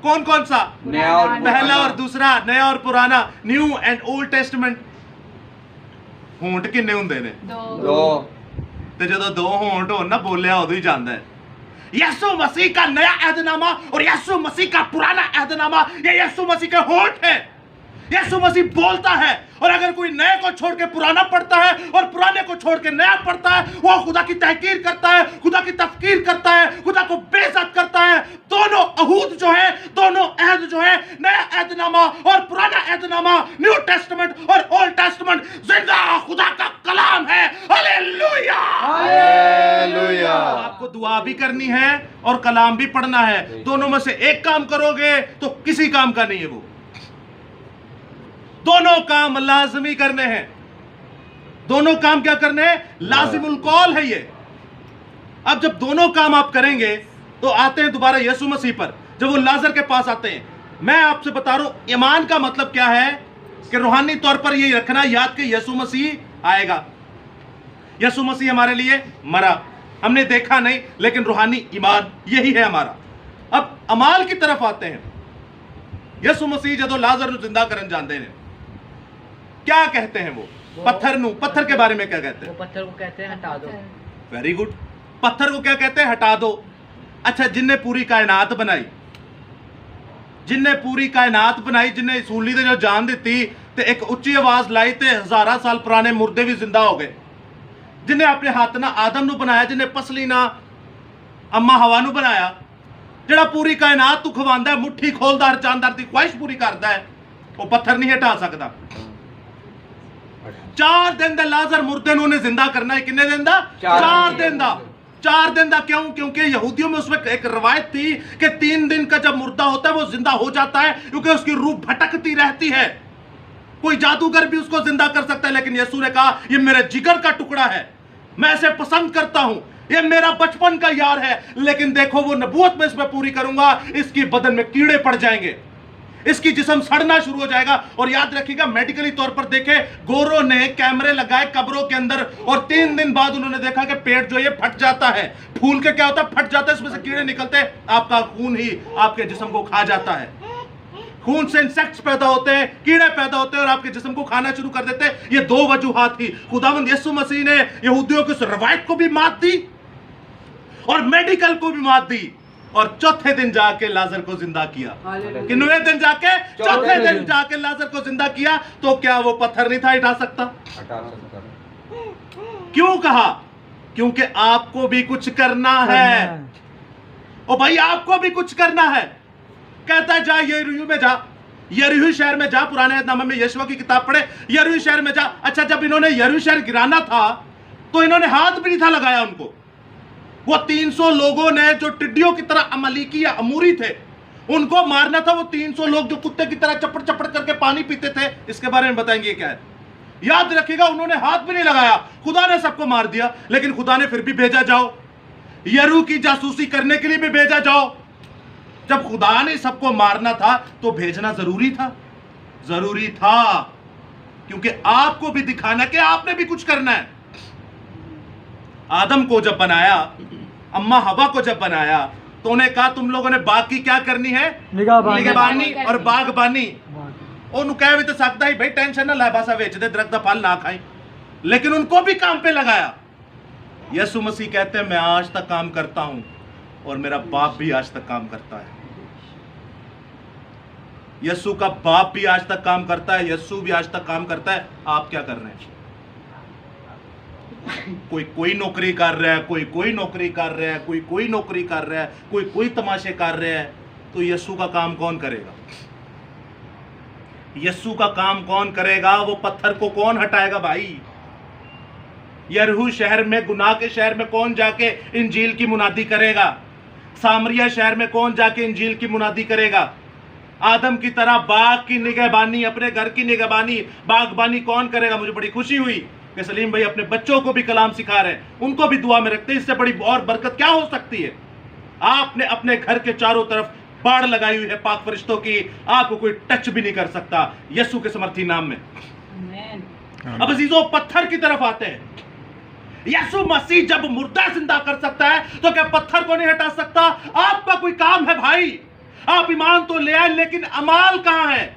कौन कौन सा? नया और पहला और दूसरा, नया और पुराना, न्यू एंड ओल्ड टेस्टमेंट। होंठ किन्ने हुंदे ने? 2। ते जदों 2 होंठ होण ना, बोलिया उदों ही जांदा है। यीशु मसीह का नया अहदनामा और यीशु मसीह का पुराना अहदनामा, ये यीशु मसीह के होंठ है। यीशु मसीह बोलता है, और अगर कोई नए को छोड़ के पुराना पढ़ता है और पुराने को छोड़ के नया पढ़ता है, वो खुदा की तहकीर करता है, खुदा की तफकीर करता है, खुदा को बेइज्जत करता है। दोनों अहूद जो है, दोनों अहद जो है, नया अहदनामा और पुराना अहदनामा, न्यू टेस्टमेंट और ओल्ड टेस्टमेंट, जिंदा खुदा का कलाम है। Hallelujah, hallelujah. आपको दुआ भी करनी है और कलाम भी पढ़ना है। दोनों में से एक काम करोगे तो किसी काम का नहीं है वो। दोनों काम लाजमी करने हैं। दोनों काम क्या करने हैं? लाजिमुल कौल है ये। अब जब दोनों काम आप करेंगे तो आते हैं दोबारा यीशु मसीह पर। जब वो लाजर के पास आते हैं, मैं आपसे बता रहा हूं ईमान का मतलब क्या है कि रूहानी तौर पर ये रखना याद कि यीशु मसीह आएगा। यीशु मसीह हमारे लिए मरा, हमने देखा नहीं, लेकिन रूहानी ईमान यही है हमारा। अब अमाल की तरफ आते हैं। यीशु मसीह जो लाजर नु जिंदा करन जानते हैं, क्या कहते हैं वो पत्थर के बारे में क्या कहते हैं? वो पत्थर को कहते हैं हटा दो। Very good. पत्थर को क्या कहते हैं? हटा दो। अच्छा, जिनने पूरी कायनात बनाई, जिनने सूली ने जो जान दी ते एक उच्ची आवाज लाई ते हजारा साल पुराने मुर्दे भी जिंदा हो गए। जिन्हें अपने हाथ ना आदम नु बनाया, जिन्हें पसली ना अम्मा हवा नु बनाया, जेड़ा पूरी कायनात तू खवांदा है, मुट्ठी खोलदा हर जानदार दी ख्वाहिश पूरी करदा है, वो पत्थर नहीं हटा सकता। 4 दिन दा लाजर मुर्दे नु ने जिंदा करना है। कितने दिन दा? 4 दिन दा। 4 दिन दा क्यों? क्योंकि यहूदियों में उस वक्त एक रवायत थी कि 3 दिन का जब मुर्दा होता है वो जिंदा हो जाता है, क्योंकि उसकी रूह भटकती रहती है। कोई जादूगर भी उसको जिंदा कर सकता है, लेकिन यीशु ने कहा ये मेरे जिगर का टुकड़ा है, मैं इसे पसंद करता हूं, ये मेरा बचपन का यार है। लेकिन देखो वो नबूवत में इसमें पूरी करूंगा, इसकी बदन में कीड़े पड़ जाएंगे, इसकी जिस्म सड़ना शुरू हो जाएगा। और याद रखिएगा, मेडिकली तौर पर देखे, गोरों ने कैमरे लगाए कब्रों के अंदर और 3 दिन बाद उन्होंने देखा कि पेट जो ये फट जाता है। फूल के क्या होता है? फट जाता है, इसमें से कीड़े निकलते हैं, आपका खून ही आपके जिस्म को खा जाता है। खून से इंसेक्ट्स पैदा होते हैं, कीड़े पैदा होते हैं और आपके जिस्म को खाना शुरू कर देते हैं। ये 2 वजूहात थी। खुदावंद यीशु मसीह ने यहूदियों की उस रवायत को भी मात दी और मेडिकल को भी मात दी, और चौथे दिन जाके लाजर को जिंदा किया। कितने दिन जाके? चौथे दिन जाके लाजर को जिंदा किया। तो क्या वो पत्थर नहीं था हटा सकता? क्यों कहा? क्योंकि आपको भी कुछ करना है। ओ भाई, आपको भी कुछ करना है। कहता है जा यरीहो में जा, यरीहो शहर में जा। पुराने नामे में यशवा की किताब पढ़े, यरीहो शहर में जा। अच्छा, जब इन्होंने यरीहो शहर गिराना था तो इन्होंने हाथ भी नहीं था लगाया उनको। वो 300 लोगों ने जो टिड्डियों की तरह अमलीकी या अमूरी थे, उनको मारना था। वो 300 लोग जो कुत्ते की तरह चपड़ चपड़ करके पानी पीते थे, इसके बारे में बताएंगे क्या है। याद रखिएगा, उन्होंने हाथ भी नहीं लगाया, खुदा ने सबको मार दिया। लेकिन खुदा ने फिर भी भेजा, जाओ यरीहो की जासूसी करने के लिए भी भेजा जाओ। जब खुदा ने सबको मारना था तो भेजना जरूरी था, क्योंकि आपको भी दिखाना कि आपने भी कुछ करना है। आदम को जब बनाया, अम्मा हवा को जब बनाया, तो उन्हें कहा तुम लोगों ने बाग की क्या करनी है? निगहबानी और बागबानी। उन्होंने कह भी तो सकता ही भाई टेंशन ना ला, बस वेच दे, दरख्त का फल ना खाई, लेकिन उनको भी काम पे लगाया। यीशु मसीह कहते हैं मैं आज तक काम करता हूं और मेरा बाप भी आज तक काम करता है। यीशु का बाप भी आज तक काम करता है, यीशु भी आज तक काम करता है। आप क्या कर रहे हैं? कोई नौकरी कर रहा है, कोई नौकरी कर रहा है, कोई नौकरी कर रहा है, कोई तमाशे कर रहा है। तो यीशु का काम कौन करेगा? यीशु का काम कौन करेगा? वो पत्थर को कौन हटाएगा भाई? यरीहो शहर में, गुनाह के शहर में कौन जाके इंजील की मुनादी करेगा? सामरिया शहर में कौन जाके इंजील की मुनादी करेगा? आदम की तरह बाग की निगहबानी, अपने घर की निगहबानी, बागबानी कौन करेगा? मुझे बड़ी खुशी हुई कि सलीम भाई अपने बच्चों को भी कलाम सिखा रहे हैं, उनको भी दुआ में रखते हैं। इससे बड़ी और बरकत क्या हो सकती है? आपने अपने घर के चारों तरफ बाड़ लगाई हुई है पाक फरिश्तों की, आपको कोई टच भी नहीं कर सकता यीशु के समर्थी नाम में। अब अजीजों, पत्थर की तरफ आते हैं। यीशु मसीह जब मुर्दा जिंदा कर सकता है तो क्या पत्थर को नहीं हटा सकता? आपका कोई काम है भाई, आप ईमान तो ले आए, लेकिन अमाल कहां है?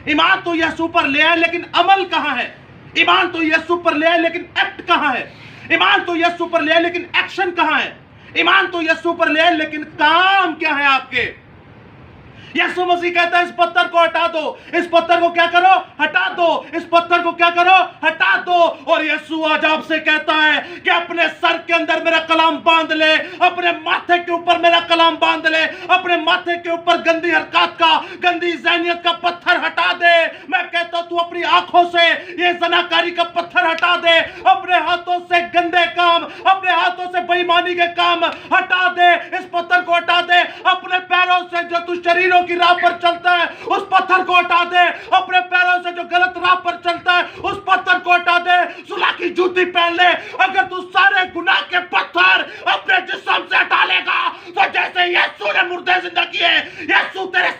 ईमान तो यीशु पर ले आए, लेकिन अमल कहां है? ईमान तो यीशु पर ले आए, लेकिन एक्ट कहां है? ईमान तो यीशु पर ले आए, लेकिन एक्शन कहां है? ईमान तो यीशु पर ले आए, लेकिन काम क्या है आपके? यीशु मसीह कहता है इस पत्थर को हटा दो। इस पत्थर को क्या करो? हटा दो। इस पत्थर को क्या करो? हटा दो। और यीशु आज आपसे कहता है कि अपने सर के अंदर मेरा कलाम बांध ले, अपने माथे के ऊपर मेरा कलाम बांध ले, अपने माथे के ऊपर गंदी हरकत का, गंदी ज़हनियत का पत्थर हटा दे। मैं कहता हूं तू अपनी आंखों से ये जनाकारी का पत्थर हटा दे, अपने हाथों से गंदे काम, अपने हाथों से बेईमानी के काम हटा दे, इस पत्थर को हटा दे। अपने पैरों से जो तू शरीरों की राह पर चलता है उस पत्थर को हटा दे, अपने पैरों से जो गलत राह पर चलता है उस पत्थर को हटा दे। सुलह की जूती पहन ले। अगर तू सारे गुनाह के पत्थर अपने जिस्म से हटा लेगा तो जैसे यीशु ने मुर्दे जिंदा किए, यीशु तेरे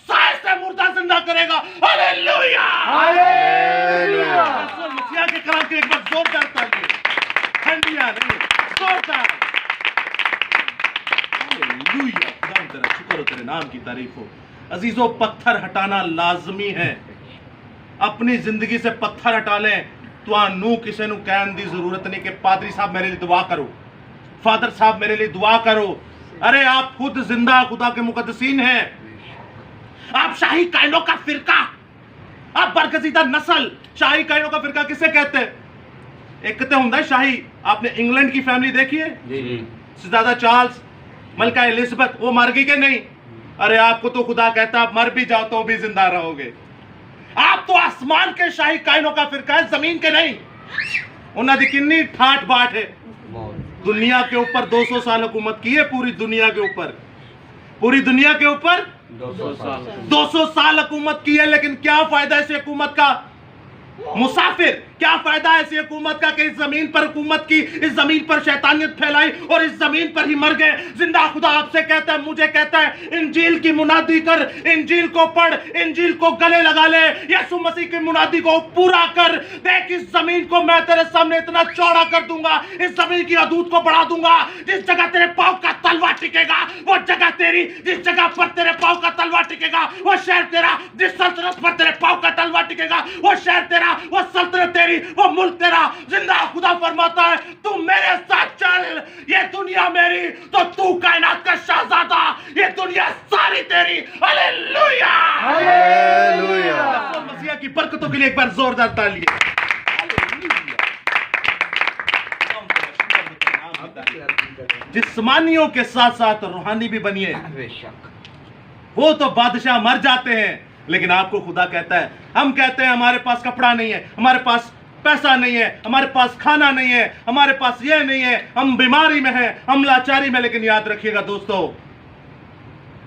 साए से मुर्दा जिंदा करेगा। Hallelujah, hallelujah. यीशु मसीह के कलाम के एक बार जोरदार ताली, ठंडिया नहीं, जोरदार। हालेलुया, खुदा तेरा शुक्र हो, तेरे नाम की तारीफ हो। अजीजों, पत्थर हटाना लाजमी है। अपनी जिंदगी से पत्थर हटा लें। ਤੁਹਾਨੂੰ ਕਿਸੇ ਨੂੰ ਕਹਿਣ ਦੀ ਜ਼रूरत नहीं कि पादरी साहब मेरे लिए दुआ करो, फादर साहब मेरे लिए दुआ करो। अरे आप खुद जिंदा खुदा के मुकद्दसीन हैं। आप शाही कायनों का फिरका, आप बरगजीदा नस्ल। शाही कायनों का फिरका किसे कहते हैं? एक तो होता है शाही, आपने इंग्लैंड की फैमिली देखी है, शहजादा चार्ल्स, मलका एलिजाबेथ, वो मर गई कि नहीं? अरे आपको तो खुदा कहता आप मर भी जाओ तो भी जिंदा रहोगे। आप तो आसमान के शाही कायनों का फिरका है, जमीन के नहीं। उन्होंने कितनी ठाट बाट है। दुनिया के ऊपर 200 साल हुकूमत की है, पूरी दुनिया के ऊपर, पूरी दुनिया के ऊपर 200 साल हुकूमत की है। लेकिन क्या फायदा ऐसी हुकूमत का? मुसाफिर, क्या फायदा ऐसी हुकूमत का कि इस जमीन पर हुकूमत की, इस जमीन पर शैतानियत फैलाई और इस जमीन पर ही मर गए। जिंदा खुदा आपसे कहता है, मुझे कहता है, इंजील की मुनादी कर, इंजील को पढ़, इंजील को गले लगा ले, यीशु मसीह की मुनादी को पूरा कर। देख, इस जमीन को मैं तेरे सामने इतना चौड़ा कर दूंगा, इस जमीन की हदूद को बढ़ा दूंगा। जिस जगह तेरे पांव का तलवा टिकेगा वो जगह तेरी, जिस जगह पर तेरे पांव का तलवा टिकेगा वो शहर तेरा, जिस सल्तनत पर तेरे पांव का तलवा टिकेगा वो शहर तेरा, वो सल्तनत तेरी, वो मुल्क तेरा। जिंदा खुदा फरमाता है, तू मेरे साथ चल, ये दुनिया मेरी तो तू कायनात का शहजादा, ये दुनिया सारी तेरी। Hallelujah, hallelujah. यीशु मसीह की बरकतों के लिए एक बार जोरदार ताली। जिस्मानियों के साथ साथ रूहानी भी बनिए। वो तो बादशाह मर जाते हैं, लेकिन आपको खुदा कहता है, हम कहते हैं हमारे पास कपड़ा नहीं है, हमारे पास पैसा नहीं है, हमारे पास खाना नहीं है, हमारे पास ये नहीं है, हम बीमारी में हैं, हम लाचारी में। लेकिन याद रखिएगा दोस्तों,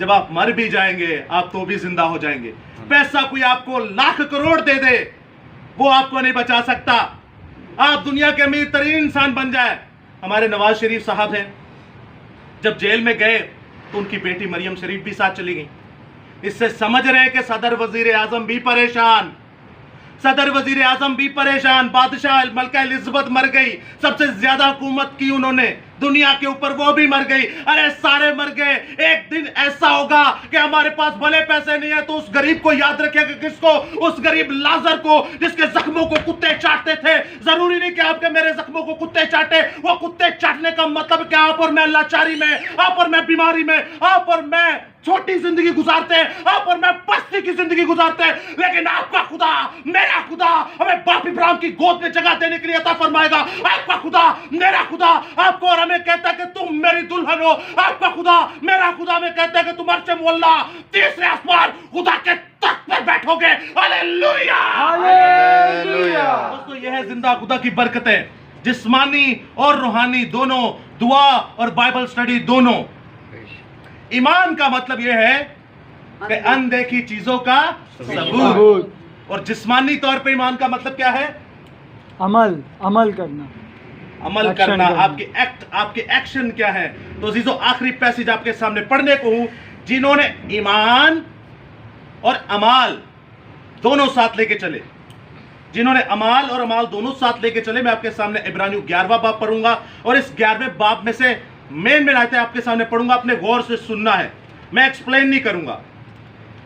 जब आप मर भी जाएंगे आप तो भी जिंदा हो जाएंगे। पैसा कोई आपको लाख करोड़ दे दे, वो आपको नहीं बचा सकता। आप दुनिया के अमीर तरीन इंसान बन जाए। हमारे नवाज शरीफ साहब हैं, जब जेल में गए तो उनकी बेटी मरियम शरीफ भी साथ चली गई। इससे समझ रहे हैं कि सदर वजीर आजम भी परेशान, सदर वजीर आजम भी परेशान। बादशाह मलका एलिजाबेथ मर गई, सबसे ज्यादा हुकूमत की उन्होंने दुनिया के ऊपर, वो भी मर गई। अरे सारे मर गए। एक दिन ऐसा होगा कि हमारे पास भले पैसे नहीं है तो उस गरीब को याद रखिएगा। किसको? उस गरीब लाजर को, जिसके जख्मों को कुत्ते चाटते थे। जरूरी नहीं कि आपके मेरे जख्मों को कुत्ते चाटे। वो कुत्ते चाटने का मतलब क्या? आप और मैं लाचारी में, आप और मैं बीमारी में, आप और मैं छोटी जिंदगी गुजारते हैं, आप और मैं बस्ती की जिंदगी गुजारते हैं। लेकिन आपका खुदा, मेरा खुदा हमें बाप इब्राहिम की गोद में जगह देने के लिए अता फरमाएगा। आपका खुदा, मेरा खुदा आपको और हमें कहता है कि तुम मेरी दुल्हन हो। आपका खुदा, मेरा खुदा में कहता है कि तुम अर्श मुअल्ला, तीसरे आसमान खुदा के तख्त पर बैठोगे। Hallelujah, hallelujah. दोस्तों, यह है जिंदा खुदा की बरकतें, जिस्मानी और रूहानी दोनों, दुआ और बाइबल स्टडी दोनों। ईमान का मतलब यह है कि अनदेखी चीजों का सबूत। और जिस्मानी तौर पे ईमान का मतलब क्या है? अमल, अमल करना, अमल एक्शन करना। करना। आपके एक्शन क्या है? तो अजीजों, आखिरी पैसेज आपके सामने पढ़ने को हूं, जिन्होंने ईमान और अमाल दोनों साथ लेके चले, जिन्होंने अमाल और अमाल दोनों साथ लेके चले। मैं आपके सामने इब्रानियों 11वां बाब पढ़ूंगा और इस 11वें बाब में से मेन आयतें आपके सामने पढ़ूंगा। अपने गौर से सुनना है, मैं एक्सप्लेन नहीं करूंगा,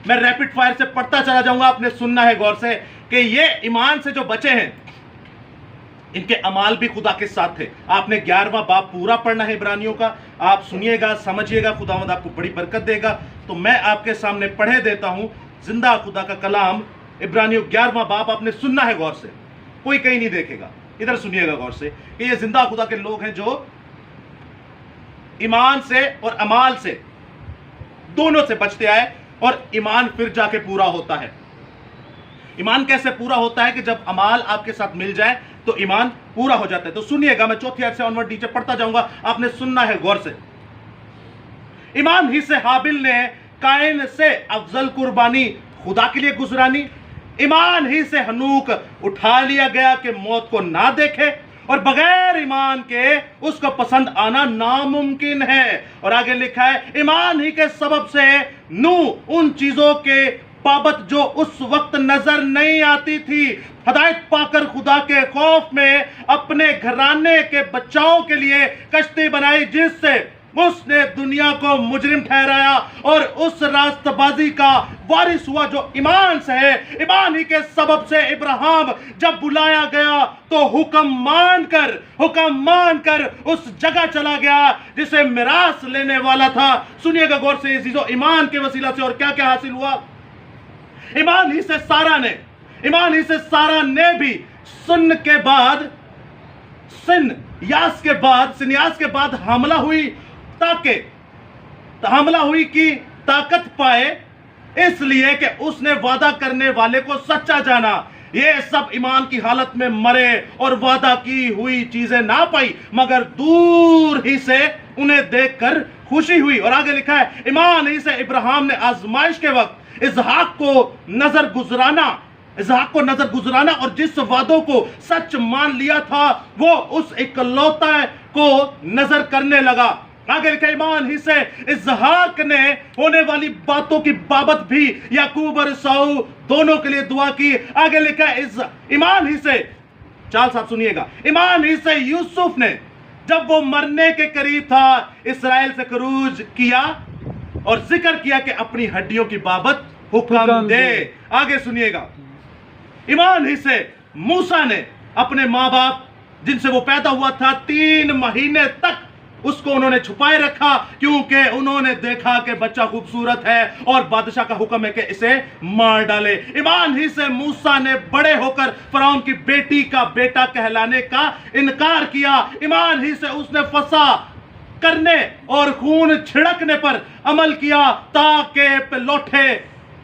मैं रैपिड फायर से पढ़ता चला जाऊंगा। आपने सुनना है गौर से कि ये ईमान से जो बचे हैं इनके अमाल भी खुदा के साथ थे। आपने 11वां बाब पूरा पढ़ना है इब्रानियों का। आप सुनिएगा, समझिएगा, खुदावंद आपको बड़ी बरकत देगा। तो मैं आपके सामने पढ़े देता हूं जिंदा खुदा का कलाम इब्रानियों 11वां बाब आपने सुनना है गौर से, कोई कहीं नहीं देखेगा, इधर सुनिएगा गौर से कि ये जिंदा खुदा के लोग हैं जो ईमान से और अमाल से दोनों से बचते आए, और ईमान फिर जाके पूरा होता है। ईमान कैसे पूरा होता है कि जब अमाल आपके साथ मिल जाए तो ईमान पूरा हो जाता है। तो सुनिएगा, मैं चौथी आयत से ऑनवर्ड नीचे पढ़ता जाऊंगा, आपने सुनना है गौर से। ईमान ही से हाबिल ने कायन से अफजल कुर्बानी खुदा के लिए गुजरानी, ईमान ही से हनूक उठा लिया गया कि मौत को ना देखे, और बगैर ईमान के उसको पसंद आना नामुमकिन है। और आगे लिखा है, ईमान ही के सबब से नूह उन चीजों के बाबत जो उस वक्त नजर नहीं आती थी, हदायत पाकर खुदा के खौफ में अपने घराने के बचाव के लिए कश्ती बनाई, जिससे उसने दुनिया को मुजरिम ठहराया और उस रास्तबाजी का वारिस हुआ जो ईमान से है। ईमान ही के सबब से इब्राहिम जब बुलाया गया तो हुक्म मानकर उस जगह चला गया जिसे मिरास लेने वाला था। सुनिएगा गौर से, चीजों ईमान के वसीला से और क्या क्या हासिल हुआ। ईमान ही से सारा ने भी सिन्यास के बाद हमला हुई कि ताकत पाए, इसलिए कि उसने वादा करने वाले को सच्चा जाना। ये सब ईमान की हालत में मरे और वादा की हुई चीजें ना पाई, मगर दूर ही से उन्हें देखकर खुशी हुई। और आगे लिखा है, ईमान ही से इब्राहिम ने आजमाइश के वक्त इसहाक को नजर गुजराना और जिस वादों को सच मान लिया था वो उस इकलौता को नजर करने लगा। आगे लिखा, ईमान ही से इसहाक ने होने वाली बातों की बाबत भी याकूब और ईसाऊ दोनों के लिए दुआ की। आगे लिखा, ईमान ही से, चाल साहब सुनिएगा, ईमान ही से यूसुफ ने जब वो मरने के करीब था इस्राएल से खरूज किया और जिक्र किया कि अपनी हड्डियों की बाबत हुक्म दे। आगे सुनिएगा, ईमान ही से मूसा ने अपने माँ बाप जिनसे वो पैदा हुआ था 3 महीने तक उसको उन्होंने छुपाए रखा, क्योंकि उन्होंने देखा कि बच्चा खूबसूरत है और बादशाह का हुक्म है कि इसे मार डाले। ईमान ही से मूसा ने बड़े होकर फरौन की बेटी का बेटा कहलाने का इनकार किया। ईमान ही से उसने फसा करने और खून छिड़कने पर अमल किया ताकि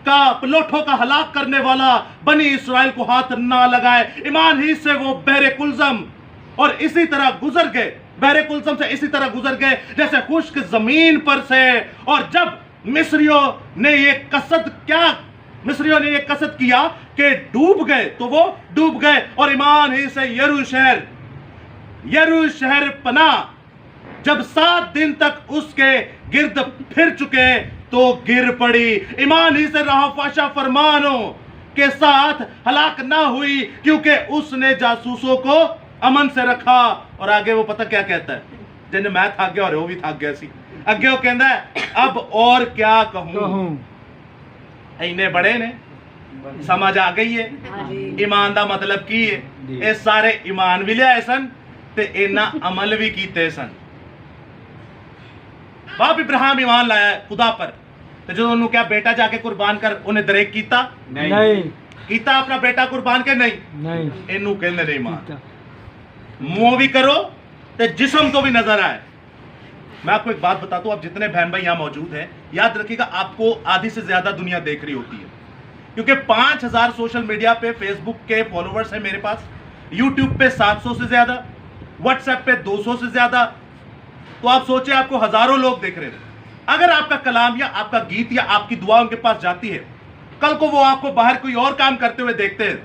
पिलोठों का हलाक करने वाला बनी इसराइल को हाथ ना लगाए। ईमान ही से वो बहरे कुलजम से इसी तरह गुजर गए जैसे खुश्क जमीन पर से। और जब मिस्रियों ने ये कसद किया कि डूब गए तो वो डूब गए। और ईमान ही से यरू शहर पना जब 7 दिन तक उसके गिर्द फिर चुके तो गिर पड़ी। ईमान ही से राहफाशा फरमानों के साथ हलाक ना हुई, क्योंकि उसने जासूसों को अमन से रखा। और आगे वो पता क्या कहता है, जिन्हें मैं थक गया और वो भी थक गया सी। अगे वो कहता है, अब और क्या कहूं, इन्ने बड़े ने समझ आ गई है ईमान दा मतलब की है। ये सारे ईमान भी लिया सन ते इन्ना अमल भी कीते सन। बाप इब्राहिम ईमान लाया खुदा पर, तो जो उन्होंने क्या बेटा जाके कुर्बान कर उन्हें दरेक कीता नहीं कीता अपना बेटा कुर्बान के नहीं इनू कहंदे नहीं ईमान। मुंह भी करो तो जिस्म तो भी नजर आए। मैं आपको एक बात बताता हूं, आप जितने बहन भाई यहां मौजूद हैं, याद रखिएगा आपको आधी से ज्यादा दुनिया देख रही होती है, क्योंकि 5000 सोशल मीडिया पे फेसबुक के फॉलोवर्स हैं मेरे पास, यूट्यूब पे 700 से ज्यादा, व्हाट्सएप पे 200 से ज्यादा। तो आप सोचे आपको हजारों लोग देख रहे हैं। अगर आपका कलाम या आपका गीत या आपकी दुआ उनके पास जाती है, कल को वो आपको बाहर कोई और काम करते हुए देखते हैं,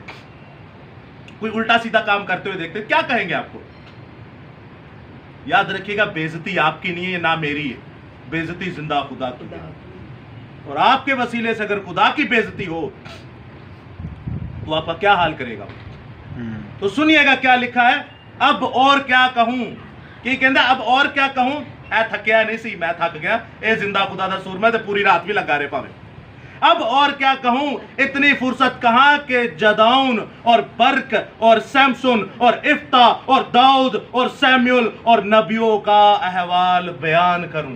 कोई उल्टा सीधा काम करते हुए देखते हैं, क्या कहेंगे आपको? याद रखिएगा, बेइज्जती आपकी नहीं है ना मेरी है, बेइज्जती जिंदा खुदा की है। और आपके वसीले से अगर खुदा की बेइज्जती हो तो आपका क्या हाल करेगा? तो सुनिएगा क्या लिखा है, अब और क्या कहूं, कि कहंदा अब और क्या कहूं, ऐ थकिया नहीं सी, मैं थक गया, ए जिंदा खुदा दा सूरमा ते पूरी रात भी लगा रहे पावे। अब और क्या कहूं, इतनी फुर्सत कहां के जदाउन और बर्क और सैमसुन और इफ्ता और दाऊद और सैम्यूल और नबियों का अहवाल बयान करूं।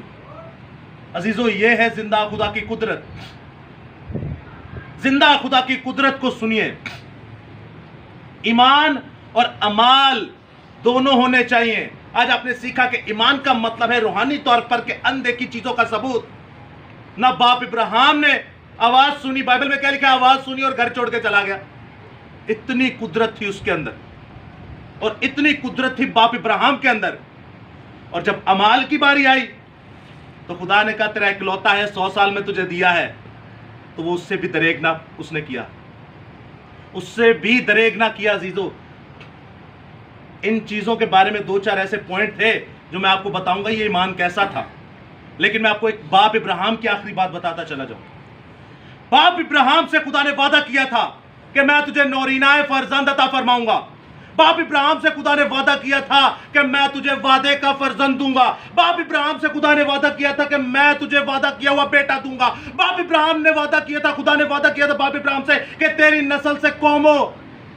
अजीजों, ये है जिंदा खुदा की कुदरत। जिंदा खुदा की कुदरत को सुनिए। ईमान और अमाल दोनों होने चाहिए। आज आपने सीखा कि ईमान का मतलब है रूहानी तौर पर के अनदेखी चीजों का सबूत। ना बाप इब्राहिम ने आवाज सुनी, बाइबल में क्या लिखा है, आवाज सुनी और घर छोड़ के चला गया। इतनी कुदरत थी उसके अंदर, और इतनी कुदरत थी बाप इब्राहिम के अंदर। और जब अमाल की बारी आई तो खुदा ने कहा तेरा इकलौता है, 100 साल में तुझे दिया है। तो वो उससे भी दरेगना उसने किया, उससे भी दरेगना किया। अजीजों, इन चीजों के बारे में 2-4 ऐसे पॉइंट थे जो मैं आपको बताऊंगा ये ईमान कैसा था। लेकिन मैं आपको एक बाप इब्राहिम की आखिरी बात बताता चला जाऊं। बाप इब्राहिम से खुदा ने वादा किया था कि मैं तुझे नौरीनाए फर्जंद अता फरमाऊंगा। बाप इब्राहिम से खुदा ने वादा किया था कि मैं तुझे वादे का फर्जंद दूंगा। बाप इब्राहिम से खुदा ने वादा किया था कि मैं तुझे वादा किया हुआ बेटा दूंगा। बाप इब्राहिम ने वादा किया था, खुदा ने वादा किया था बाप इब्राहिम से कि तेरी नस्ल से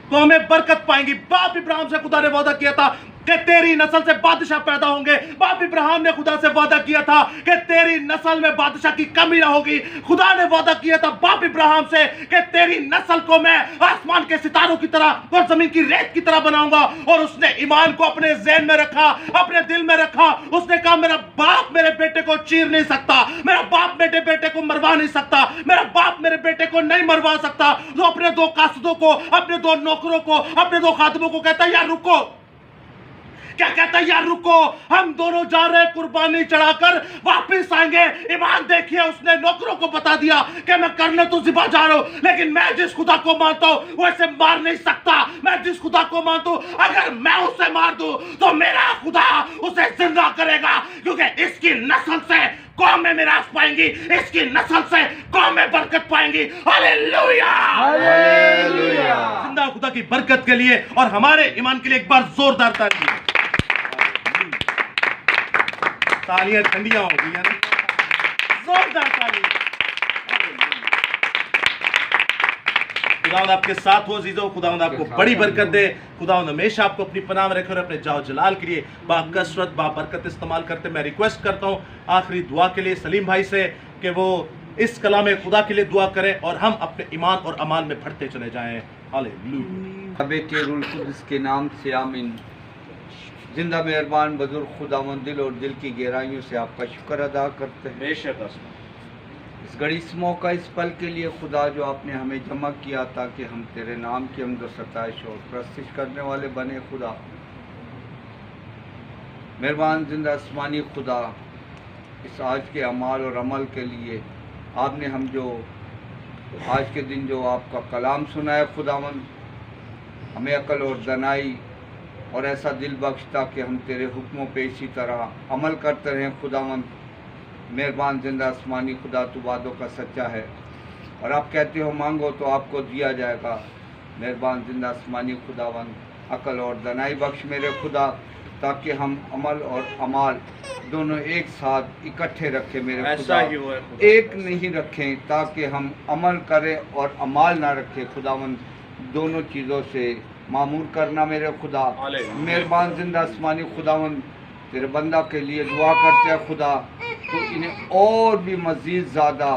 कौमें बरकत पाएंगी। बाप इब्राहिम से खुदा ने वादा किया था कि तेरी नस्ल से बादशाह पैदा होंगे। बाप इब्राहिम ने खुदा से वादा किया था कि तेरी नस्ल में बादशाह की कमी ना होगी। खुदा ने वादा किया था बाप इब्राहिम से कि तेरी नस्ल को मैं आसमान के सितारों की तरह और जमीन की रेत की तरह बनाऊंगा। और उसने ईमान को अपने ज़हन में रखा, अपने दिल में रखा। उसने कहा मेरा बाप मेरे बेटे को चीर नहीं सकता, मेरा बाप मेरे बेटे को मरवा नहीं सकता, मेरा बाप मेरे बेटे को नहीं मरवा सकता। तो अपने 2 कासदों को, अपने 2 नौकरों को, अपने 2 खादिमों को कहता है यार रुको। क्या कहता है, यार रुको, हम दोनों जा रहे हैं कुर्बानी चढ़ाकर वापस आएंगे। ईमान देखिए, उसने नौकरों को बता दिया कि मैं करने तो ज़िबा जा रहा हूं, लेकिन मैं जिस खुदा को मानता हूं वो इसे मार नहीं सकता। मैं जिस खुदा को मानता हूं अगर मैं उसे मार दूं तो मेरा खुदा उसे जिंदा करेगा, क्योंकि इसकी नस्ल से कौमें मिरास पाएंगी, इसकी नस्ल से कौमें बरकत पाएंगी। Hallelujah, hallelujah. जिंदा खुदा की बरकत के लिए और हमारे ईमान के लिए एक बार जोरदार तालियां। तालियां ठंडियां हो गई हैं, जोरदार तालियां। खुदावंद आपके साथ हो अजीजों, खुदावंद आपको बड़ी बरकत दे। खुदावंद हमेशा आपको अपनी पनाह में रखे और अपने जाओ जलाल के लिए बाकसरत बाबरकत इस्तेमाल करते। मैं रिक्वेस्ट करता हूँ आखिरी दुआ के लिए सलीम भाई से कि वो इस कलाम खुदा के लिए दुआ करें और हम अपने ईमान और अमाल में बढ़ते चले जाएं। हालेलुया। बेटे रूल कुद्स के नाम से आमीन। जिंदा मेहरबान बुजुर्ग खुदावंद दिल और दिल की गहराइयों से आपका शुक्र अदा करते हैं। बेशक इस घड़ी, इस मौका, इस पल के लिए खुदा जो आपने हमें जमा किया ताकि हम तेरे नाम की हमद सताइश और प्रस्तिश करने वाले बने। खुदा मेहरबान जिंदा आसमानी खुदा, इस आज के अमाल और अमल के लिए आपने हम जो आज के दिन जो आपका कलाम सुना है खुदावंद, हमें अकल और दनाई और ऐसा दिल बख्श ताकि हम तेरे हुक्मों पे इसी तरह अमल करते रहें। खुदावंद मेहरबान जिंदा आसमानी खुदा, तू वादों का सच्चा है और आप कहते हो मांगो तो आपको दिया जाएगा। मेहरबान जिंदा आसमानी खुदावंद, अकल और दनाई बख्श मेरे खुदा, ताकि हम अमल और अमाल दोनों एक साथ इकट्ठे रखें मेरे खुदा, एक नहीं रखें, ताकि हम अमल करें और अमाल ना रखें। खुदावंद दोनों चीज़ों से मामूर करना मेरे खुदा। मेहरबान जिंदा आसमानी खुदावंद, तेरे बंदा के लिए दुआ करते हैं खुदा, तो इन्हें और भी मज़ीद ज़्यादा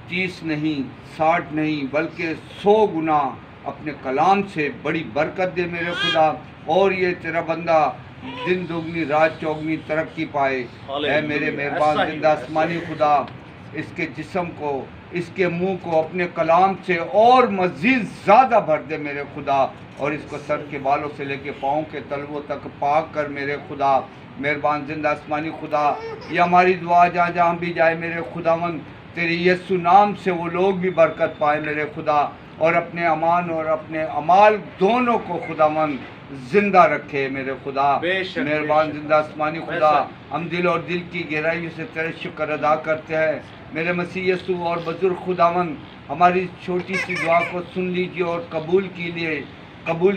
30 नहीं 60 नहीं बल्कि 100 गुना अपने कलाम से बड़ी बरकत दे मेरे खुदा, और ये तेरा बंदा दिन दुगनी रात चौगनी तरक्की पाए। है मेरे मेहरबान जिंदा आसमानी खुदा, इसके जिस्म को, इसके मुंह को अपने कलाम से और मज़ीद ज़्यादा भर दे मेरे खुदा, और इसको सर के बालों से लेके पाँव के तलवों तक पाक कर मेरे खुदा। मेहरबान जिंदा आसमानी खुदा, ये हमारी दुआ जहाँ जहाँ भी जाए मेरे खुदावन, तेरे यीशु नाम से वो लोग भी बरकत पाए मेरे खुदा, और अपने अमान और अपने अमाल दोनों को खुदावन जिंदा रखे मेरे खुदा। मेहरबान जिंदा आसमानी खुदा, हम दिल और दिल की गहराइयों से तेरे शुक्र अदा करते हैं मेरे मसीह यीशु और बुजुर्ग खुदावन। हमारी छोटी सी दुआ को सुन लीजिए और कबूल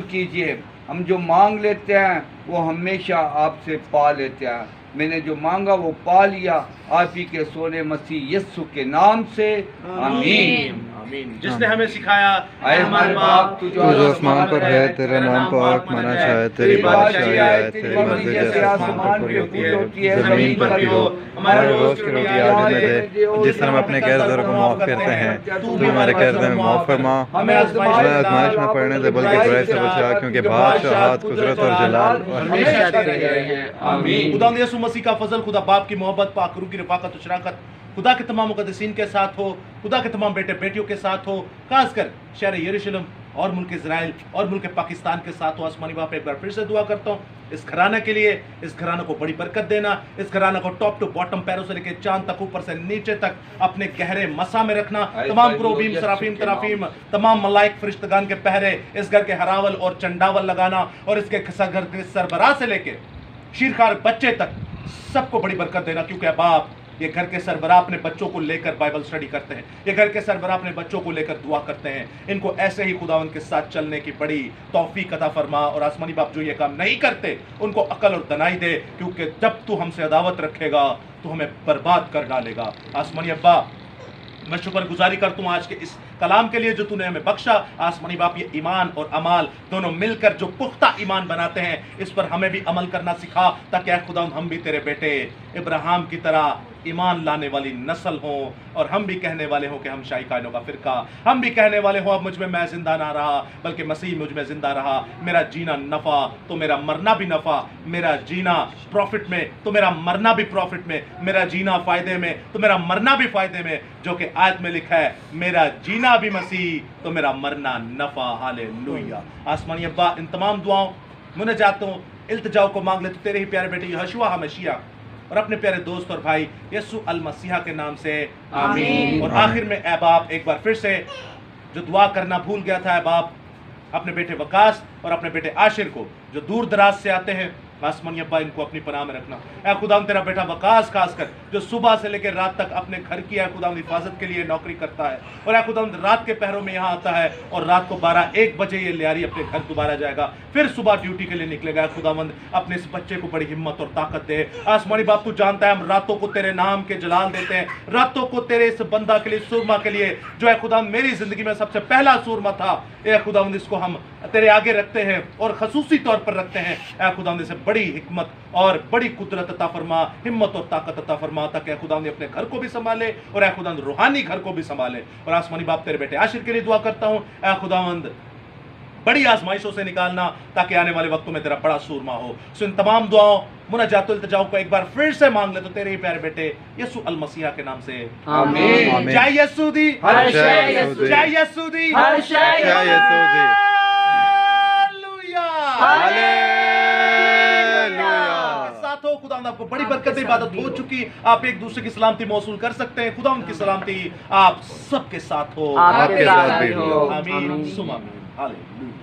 कीजिए। हम जो मांग लेते हैं वो हमेशा आपसे पा लेते हैं। मैंने जो मांगा वो पा लिया, आप ही के सोने मसीह यीशु के नाम से आमीन। आमीन। जिसने हमें सिखाया, ऐ हमारे बाप तू तू जो आसमान पर है, तेरा नाम पाक माना जाए, तेरी बादशाही आए, तेरी मर्जी जैसे आसमान पर भी होती है जमीन पर भी हो। हमारे रोज की रोटी आज हमें दे, जिस तरह हम अपने कर्जदारों को माफ करते हैं, तू हमारे कर्ज में माफ फरमा। हमें आजमाइश में पड़ने दे, बल्कि बुराई से बचा, क्योंकि बादशाहत, कुदरत और जलाल हमेशा तेरे हैं। आमीन। खुदा यीशु मसीह का फजल, खुदा बाप की मोहब्बत, पाक रूह की रफ़ाकत, शराकत खुदा के तमाम मुक़द्दसीन के साथ हो, खुदा के तमाम बेटे बेटियों के साथ हो, खासकर शहर यरूशलेम और मुल्क इज़राइल और मुल्क पाकिस्तान के साथ हो। आसमानी बाप एक बार फिर से दुआ करता हूँ इस घराने के लिए, इस घराने को बड़ी बरकत देना, इस घराने को टॉप टू बॉटम, पैरों से लेकर चांद तक, ऊपर से नीचे तक अपने गहरे मसा में रखना। तमाम क्रोबीम, सराफीम, तराफीम, तमाम मलाइक फरिश्तगान के पहरे इस घर के हरावल और चंडावल लगाना, और इसके घर के सरबराह से लेकर शीरखार बच्चे तक सबको बड़ी बरकत देना, क्योंकि बाप ये घर के सरबराह अपने बच्चों को लेकर बाइबल स्टडी करते हैं, ये घर के सरबराह अपने बच्चों को लेकर दुआ करते हैं। इनको ऐसे ही खुदावंद के साथ चलने की बड़ी तौफीक अता फरमा, और आसमानी बाप जो ये काम नहीं करते उनको अकल और दनाई दे, क्योंकि जब तू हमसे अदावत रखेगा तो हमें बर्बाद कर डालेगा। आसमानी अब्बा, मैं शुक्रगुजारी करता हूँ आज के इस कलाम के लिए जो तूने हमें बख्शा। आसमानी बाप, ये ईमान और अमाल दोनों मिलकर जो पुख्ता ईमान बनाते हैं, इस पर हमें भी अमल करना सिखा, ताकि ऐ खुदा हम भी तेरे बेटे इब्राहिम की तरह ईमान लाने वाली नस्ल हों, और हम भी कहने वाले हों कि हम शाही कायनों का फिरका, हम भी कहने वाले हों अब मुझ में मैं जिंदा ना रहा बल्कि मसीह मुझ में जिंदा रहा। मेरा जीना नफ़ा तो मेरा मरना भी नफ़ा, मेरा जीना प्रॉफिट में तो मेरा मरना भी प्रॉफिट में, मेरा जीना फ़ायदे में तो मेरा मरना भी फ़ायदे में, जो कि आयत में लिखा है, मेरा जीना भी मसीह तो मेरा मरना नफ़ा। हालेलुया। आसमानी अब्बा, इन तमाम दुआओं मुझे जाता हूँ इल्तिजाओं को मांग ले तो तेरे ही प्यारे बेटे यहोशुआ हमेशिया और अपने प्यारे दोस्त और भाई यीशु अल मसीहा के नाम से आमीन। और आखिर में ऐ बाप, एक बार फिर से जो दुआ करना भूल गया था, ऐ बाप अपने बेटे वकास और अपने बेटे आशिर को जो दूर दराज से आते हैं, आसमानी अब्बा इनको अपनी पनाह में रखना। ऐ खुदा तेरा बेटा वकास खासकर जो सुबह से लेकर रात तक अपने घर की ऐ खुदा हिफाजत के लिए नौकरी करता है, और ऐ खुदा रात के पहरों में यहाँ आता है और रात को 12-1 बजे ये लियारी अपने घर दोबारा जाएगा, फिर सुबह ड्यूटी के लिए निकलेगा। खुदावंद अपने इस बच्चे को बड़ी हिम्मत और ताकत दे। आसमानी बाप, तू जानता है हम रातों को तेरे नाम के जलाल देते हैं, रातों को तेरे इस बंदा के लिए, सुरमा के लिए जो है खुदा मेरी जिंदगी में सबसे पहला सुरमा था, ए खुदावंद इसको हम तेरे आगे रखते हैं और खसूसी तौर पर रखते हैं। ए खुदावंद इसे बड़ी हिकमत और बड़ी कुदरत अता फरमा, हिम्मत और ताकत अता फरमा, ताकि ए खुदावंद अपने घर को भी संभाले और ए खुदावंद रूहानी घर को भी संभाले। और आसमानी बाप, तेरे बेटे आशिर के लिए दुआ करता हूँ, ए खुदावंद बड़ी आजमाइशों से निकालना, ताकि आने वाले वक्तों में तेरा बड़ा सूरमा हो। सो इन तमाम दुआओं मुनाजात इल्तिजाओं को एक बार फिर से मांग ले तो तेरे ही प्यारे बेटे यीशु अल मसीहा के नाम से आमीन। जय यीशु दी, जय यीशु, जय यीशु दी, जय यीशु दी। साथ हो खुदा आपको बड़ी बरकत इबादत हो चुकी, आप एक दूसरे की सलामती मौसूल कर सकते हैं। खुदा उनकी सलामती आप सबके साथ हो, आपके साथ भी हो। आमीन सुम आमीन। हालेलुया।